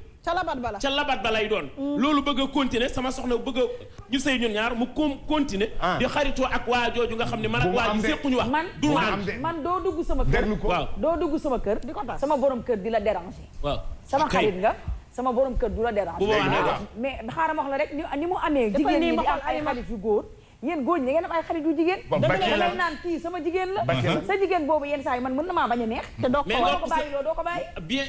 ca labat ba lay doon loolu bëgg a continuer sama soxna bëgg a ñu sëy ñun ñaar mu continuer di xaritoo ak waa jooju nga xam ne man ak waa ji séquñu wax du man doo dugg sama kër waaw doo dugg sama kër di ko tax sama borom kër di la déranger waaw sama xarit nga sama borom kër du la déranger mais xaaral ma wax la rek ni mu amee jigéen ñi di am ay xarit yu góor yéen góor ñi ngeen am ay xarit yu jigéen damay naan kii sama jigéen la sa jigéen boobu yenn saa yi man mën na maa bañ a neex te doo ko bàyyi loo doo ko bàyyi bien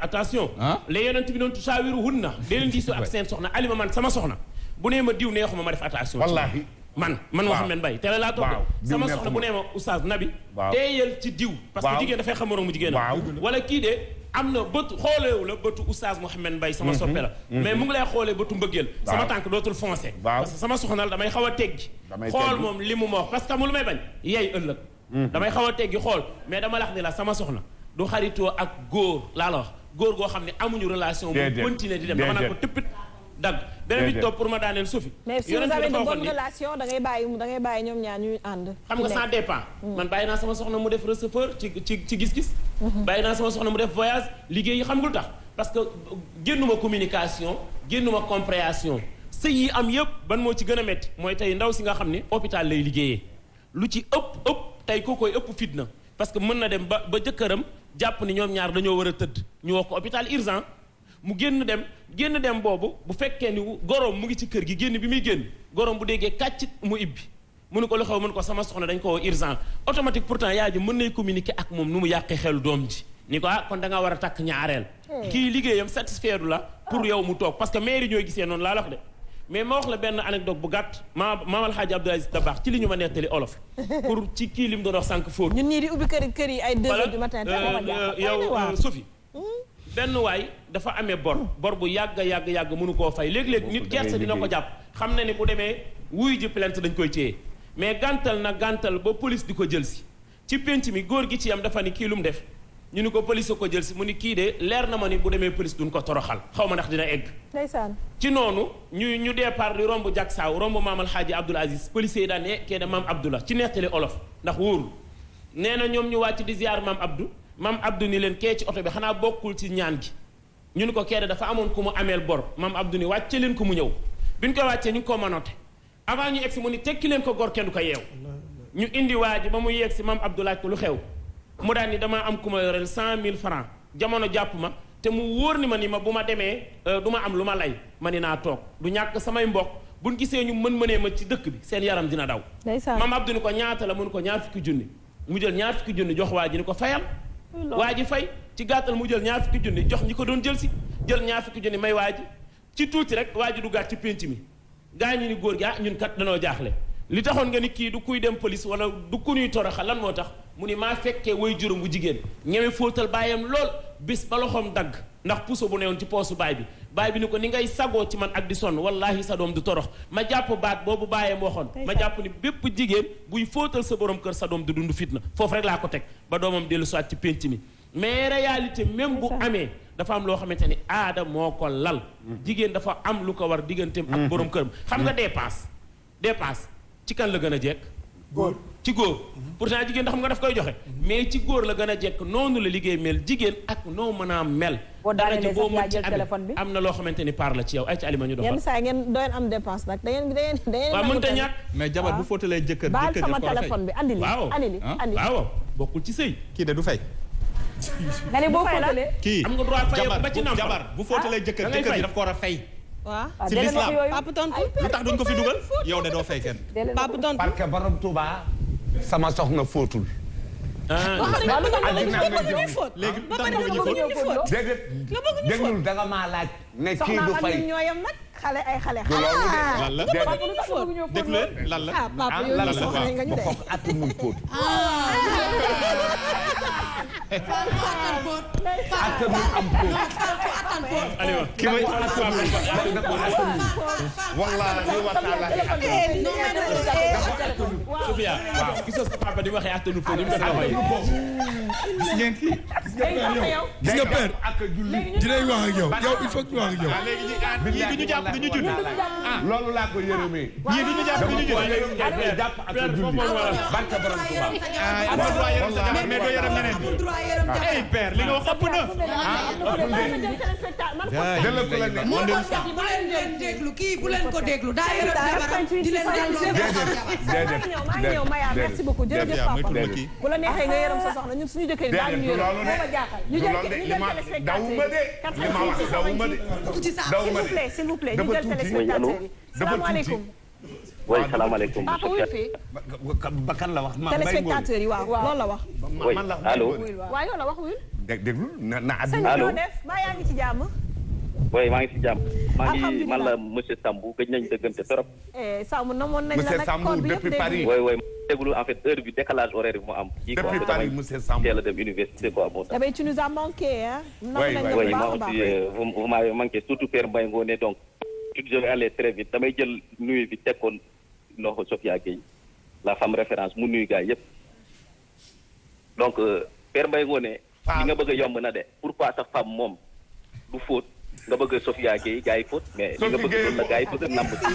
attention les yonent bi doon tusaawiruhunna dee leen diisoo ak seen soxna Alima man sama soxna bu nee ma diw neexuma ma def attention wallaahi man Mouhamed Mbaye te laa toog sama soxna bu nee ma oustaz Nabi teeyal ci diw parce que jigéen dafay xam moroomu jigéen wala kii de am na bëtu xooleewu la bëtu oustaz Mouhamed Mbaye sama soppe la mais mu ngi lay xoolee bëtu mbëggeel sama tànk dootul foncé parce que sama soxna la damay xaw a teggi xool moom li mu ma wax parce que mu lu may bañ yey ëllëg damay xaw a teggi xool mais dama lax ni la sama soxna du xaritoo ak góor laa la wax góor goo xam ne amuñu relation bu continuer di dem dama naan ko tëppit dagg beneen bi topp pour ma daaneel Sophie mais si vous avez de bonnes relations da ngay bàyyi ñoom ñaar ñuy ànd xam nga ça dépend man bàyyi naa sama soxna mu def receveur ci gis-gis bàyyi naa sama soxna mu def voyage liggéey yi xam nga lu tax parce que génnuma communication génnuma compréhension sëy yi am yëpp ban moo ci gën a métti mooy tey ndaw si nga xam ne hôpital lay liggéeyee lu ci ëpp tey koo koy ëpp fitna parce que mën na dem ba jëkkëram jàpp ni ñoom ñaar dañoo war a tëdd ñu wax ko hôpital urgent mu génn dem boobu bu fekkee ni goroom mu ngi ci kër gi génn bi muy génn goroom bu déggee kàccit mu ibbi mënu ko lu xew mënu ko sama soxna dañ ko urgent automatique pourtant yaay ji mën nay communiquer ak moom nu mu yàqee xelu doom ji ni ko kon da nga war a takk ñaareel kii liggéeyam satisfaire la pour yow mu toog parce que mairie ñooy gisee noonu laa la wax de mais ma wax la benn anecdote bu gàtt Maam Alxaaji Abdou Aziz Dabakh ci li ñu ma nettali olof pour ci kii li mu doon wax sànq fóot ñun ñii di ubbi kër yi ay 2 heures du matin yow Sophie benn waay dafa amee bor bu yàgg mënu koo fay léeg-léeg nit kersa dina ko jàpp xam na ni bu demee wuyu ji plainte dañ koy téye mais gàntal ba police di ko jël si ci penc mi góor gi ci yam dafa ni kii lu mu def ñu ni ko police ko jël si mu ni kii de leer na ma ni bu demee police duñ ko toroxal xaw ma ndax dina egg ndeysaan ci noonu ñu départ di romb jak saaw romb Maam Alxaaji Abdoul Aziz policier yi daan ne kee de Maam Abdou la ci nettali olof ndax wóorul nee na ñoom ñu wàcc di ziar Maam Abdou ni leen kee ci oto bi xanaa bokkul ci ñaan gi ñu ni ko kee dafa amoon ku mu ameel bor Maam Abdou ni wàcce leen ko mu ñëw bi ñu ko wàccee ñu ngi ko manote avant ñu egsi mu ni tekki leen ko gor kenn du ko yeew ñu indi waa ji ba mu yegg si Maam Abdou laaj ko lu xew mu daan ni damaa am ku ma yoreel 100 000 francs jamono jàpp ma te mu wóor ni ma bu ma demee du ma am lu ma lay ma ni naa toog du ñàkk samay mbokk buñ gisee ñu mënee ma ci dëkk bi seen yaram dina daw Maam Abdou ni ko ñaata la mu ni ko ñaar fukki junni mu jël ñaar fukki junni jox waa ji ni ko fayal waa ji fay ci gàttal mu jël ñaar fukki junni jox ñi ko doon jël si jël ñaar fukki junni may waa ji ci tuuti rek waa ji du gàtt ci pénc mi gaa ñu ni góor gi ñun kat danoo jaaxle li taxoon nga ni kii du kuy dem police wala du ku ñuy toroxal lan moo tax mu ni maa fekkee way juróom bu jigéen ñeme fóotal baayam lool bis ba loxoom dagg ndax puso bu newoon ci poosu baay bi ni ko ni ngay sagoo ci man ak di sonn wallahi sa doom du torox ma jàpp baat boobu baayam waxoon ma jàpp ni bépp jigéen buy fóotal sa borom kër sa doom du dund fitna foofu rek laa ko teg ba doomam dellu soit ci pénc mi mais réalité même bu amee dafa am loo xamante ni aada moo ko lal jigéen dafa am lu ko war digganteem ak borom këram xam nga dépense ci kan la gën a jekk góor ci góor pourtant jigéen xam nga daf koy joxe mais ci góor la gën a jekk noonu la liggéey mel jigéen ak noo mën a mel dara ci boo mën ci am na loo xamante ni par la ci yow ay ci alima ñu doxal yenn saa ngeen doon am dépense nag da ngeen waaw mënta ñàkk mais jabar bu fóotalee jëkkër baal sama téléphone bi andi li andi waaw bokkul ci sëy kii de du fay nga ne boo fóotalee kii am nga droit fay ba ci nam jabar bu fóotalee jëkkër ji daf ko war a fay waaw ci l'islam papa tontu lu tax duñ ko fi dugal yow de doo fay kenn papa tontu parce que borom Touba sama soxna fóotul léegi lu tax bëgg ñu fóot déglul da nga maa laaj ne kii du fay ñooyam nag xale ay xale lan la déglu leen lan la papa yooyu soxla nga ñu de bokk at mun fóot at mun am fóot ki may wallahi wa taala Sofia waaw gis nga sa papa di waxee attanu fóot yi mu ko waxee gis ngeen kii gis nga père dinañ wax ak yow il faut que ñu wax ak yow ñii du ñu jàpp du ñu judd loolu laa ko yërëmee ñii du ñu jàpp du ñu judd jàpp ak julli barke borom Tuuba am nga droit yërëm sa jabar mais doo yërëm ñeneen ñi ay père li nga wax ëpp na delloo ko la ne bu leen déglu kii bu leen ko déglu daa yërëm jabaram di leen delloo maa ngi ñëw Maya merci beaucoup jërëjëf papa bu la neexee nga yërëm sa soxna ñun suñu jëkkër yi daal ñu yërëm moo ma jaaxal ñu jël dawuma de li ma wax dawuma de s'il vous plaît ñu jël téléspectateurs yi salaamaaleykum oui salaamaaleykum. papa wuyu fi ba kan la wax ma téléspectateurs yi waaw loolu la wax oui allo waaw yow la wax wuyul déglu na sëñ bi noo def maa yaa ngi ci jàmm oui maa ngi si jàmm maa ngi man la monsieur Sambou gëj nañ dëggante trop Sambou namoon nañ la monsieur nag Sambou depuis Paris oui oui déglu en fait heure bi décalage horaire bi mu am kii quoi depuis Paris monsieur Sambou teel a dem université quoi moo tax tu nous as manqué hein oui moi aussi vous m'avez manqué surtout Père Mbaye Ngoné donc je vais aller très vite damay jël nuyu bi tekkoon loxo Sophia Gueye la femme référence mu nuyu gars yëpp donc Père Mbaye Ngoné li nga bëgg a yomb na de pourquoi sa femme moom du fóot nga bëgg Sophia Gueye gars yi fóot mais li nga bëgg loolu la gars yi bëgg namb ci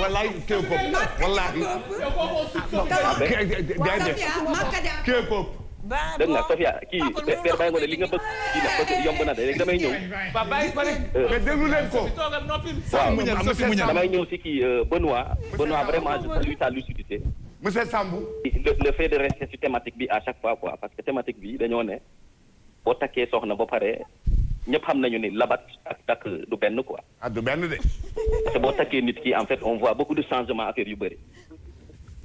wallahi kéw ko wallahi dégg nga Sophia kii Père Mbaye Ngoné li nga bëgg kii nag bëgg yomb na de léegi damay ñëw mais déglu leen ko waaw damay ñëw si kii Benoît vraiment je salue ta lucidité monsieur Sambou le fait de rester ci thématique bi à chaque fois quoi parce que thématique bi dañoo ne boo takkee soxna ba pare ñëpp xam nañu ni labat ak takk du benn quoi du benn de parce que boo takkee nit ki en fait on voit beaucoup de changements affaire yu bëri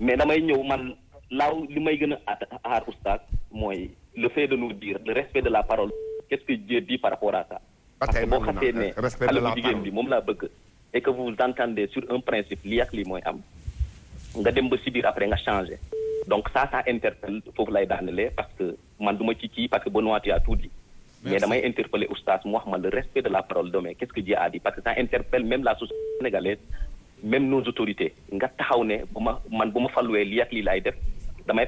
mais damay ñëw man laaw li may gën a aar oustaz mooy le fait de nous dire le respect de la parole qu'est-ce que Dieu dit par rapport à ça parce que boo xasee ne xale bu jigéen bi moom laa bëgg et que vous entendez sur un principe lii ak lii mooy am nga dem ba si biir après nga changé donc ça interpelle foofu lay daanelee parce que man du ma ci kii parce que Benoît tu as tout dit mais damay interpeller oustaz mu wax ma le respect de la parole d'homme qu'est-ce que Dieu a dit parce que ça interpelle même la société sénégalaise même nos autorités nga taxaw ne bu ma faluwee lii ak lii laay def damay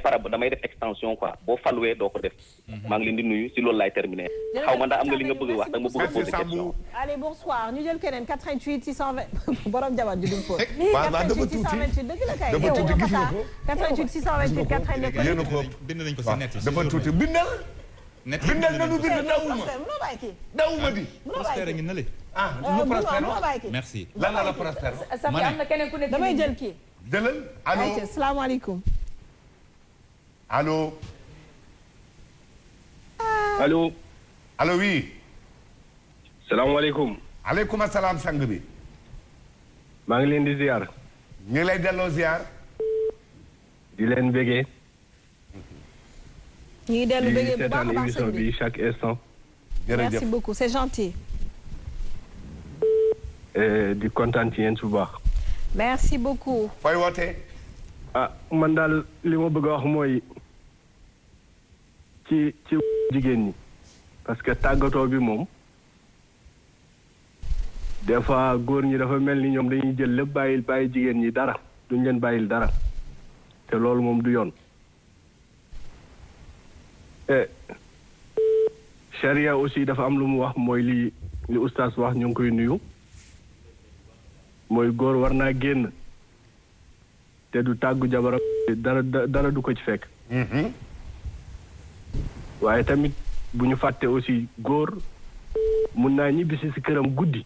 def extension quoi boo faluwee doo ko def maa ngi leen di nuyu si loolu laay terminer xaw ma ndax am nga li nga bëgg wax da nga ma bëgg a poser question allez bonsoir ñu jël keneen 88 620 borom jabar ji dum fóot 88 88 628 dëgg la kay dafa tuuti gis nga ko 88 628 89 yéen a ko bind nañ ko si net dafa tuuti bindal nañu bind dawuma di prospère ngi na le ñu prospère merci lan la prospère sa fi am na keneen ku nekk damay jël kii jëlal allo salaamaaleykum allo allo allo oui salaamaaleykum aleykum asalaam sang bi maa ngi leen di ziar ñu ngi lay delloo ziar di leen bégee ñu ngi dellu bégee bu baax a baax émission bi chaque instant merci beaucoup c'est gentil di kontaan ci yéen su baax merci beaucoup fooy wootee man daal li ma bëgg a wax mooy ci jigéen ñi parce que tàggatoo bi moom des fois góor ñi dafa mel ni ñoom dañuy jël lépp bàyyi jigéen ñi dara duñ leen bàyyil dara te loolu moom du yoon charia aussi dafa am lu mu wax mooy li oustaz wax ñu ngi koy nuyu mooy góor war naa génn te du tàggu jabaram dara du ko ci fekk. waaye tamit bu ñu fàtte aussi góor mun naa ñibbisi ci këram guddi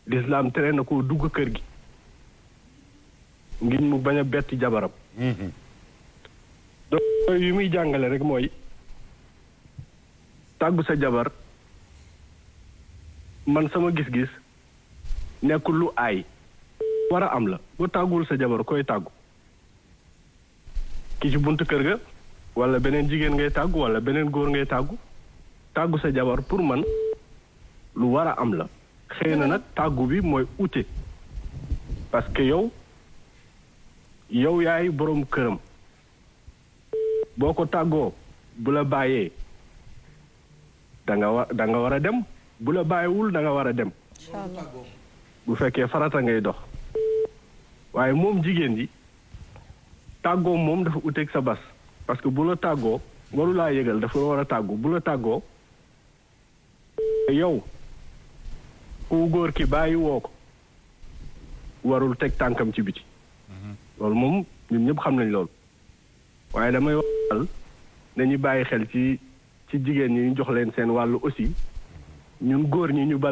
lislaam tere na ko dugg kër gi ngir mu bañ a betti jabaram. donc yi muy jàngale rek mooy tàggu sa jabar man sama gis-gis nekkul lu aay war a am la bu tàggul sa jabar koy tàggu ki ci buntu kër ga wala beneen jigéen ngay tàggu wala beneen góor ngay tàggu sa jabar pour man lu war a am la xëy na nag tàggu bi mooy ute parce que yow yaay boroom këram boo ko tàggoo bu la bàyyee da nga war a dem bu la bàyyiwul da nga war a dem bu fekkee farata ngay dox waaye moom jigéen ji tàggoo moom dafa uteeg sa bas parce que bu la tàggoo waru laa yëgal dafa war a tàggu bu la tàggoo yow ku góor ki bàyyi woo ko warul teg tànkam ci biti loolu moom ñun ñëpp xam nañ loolu waaye damay waxal nañu bàyyi xel ci jigéen ñi ñu jox leen seen wàllu aussi ñun góor ñi ñu bale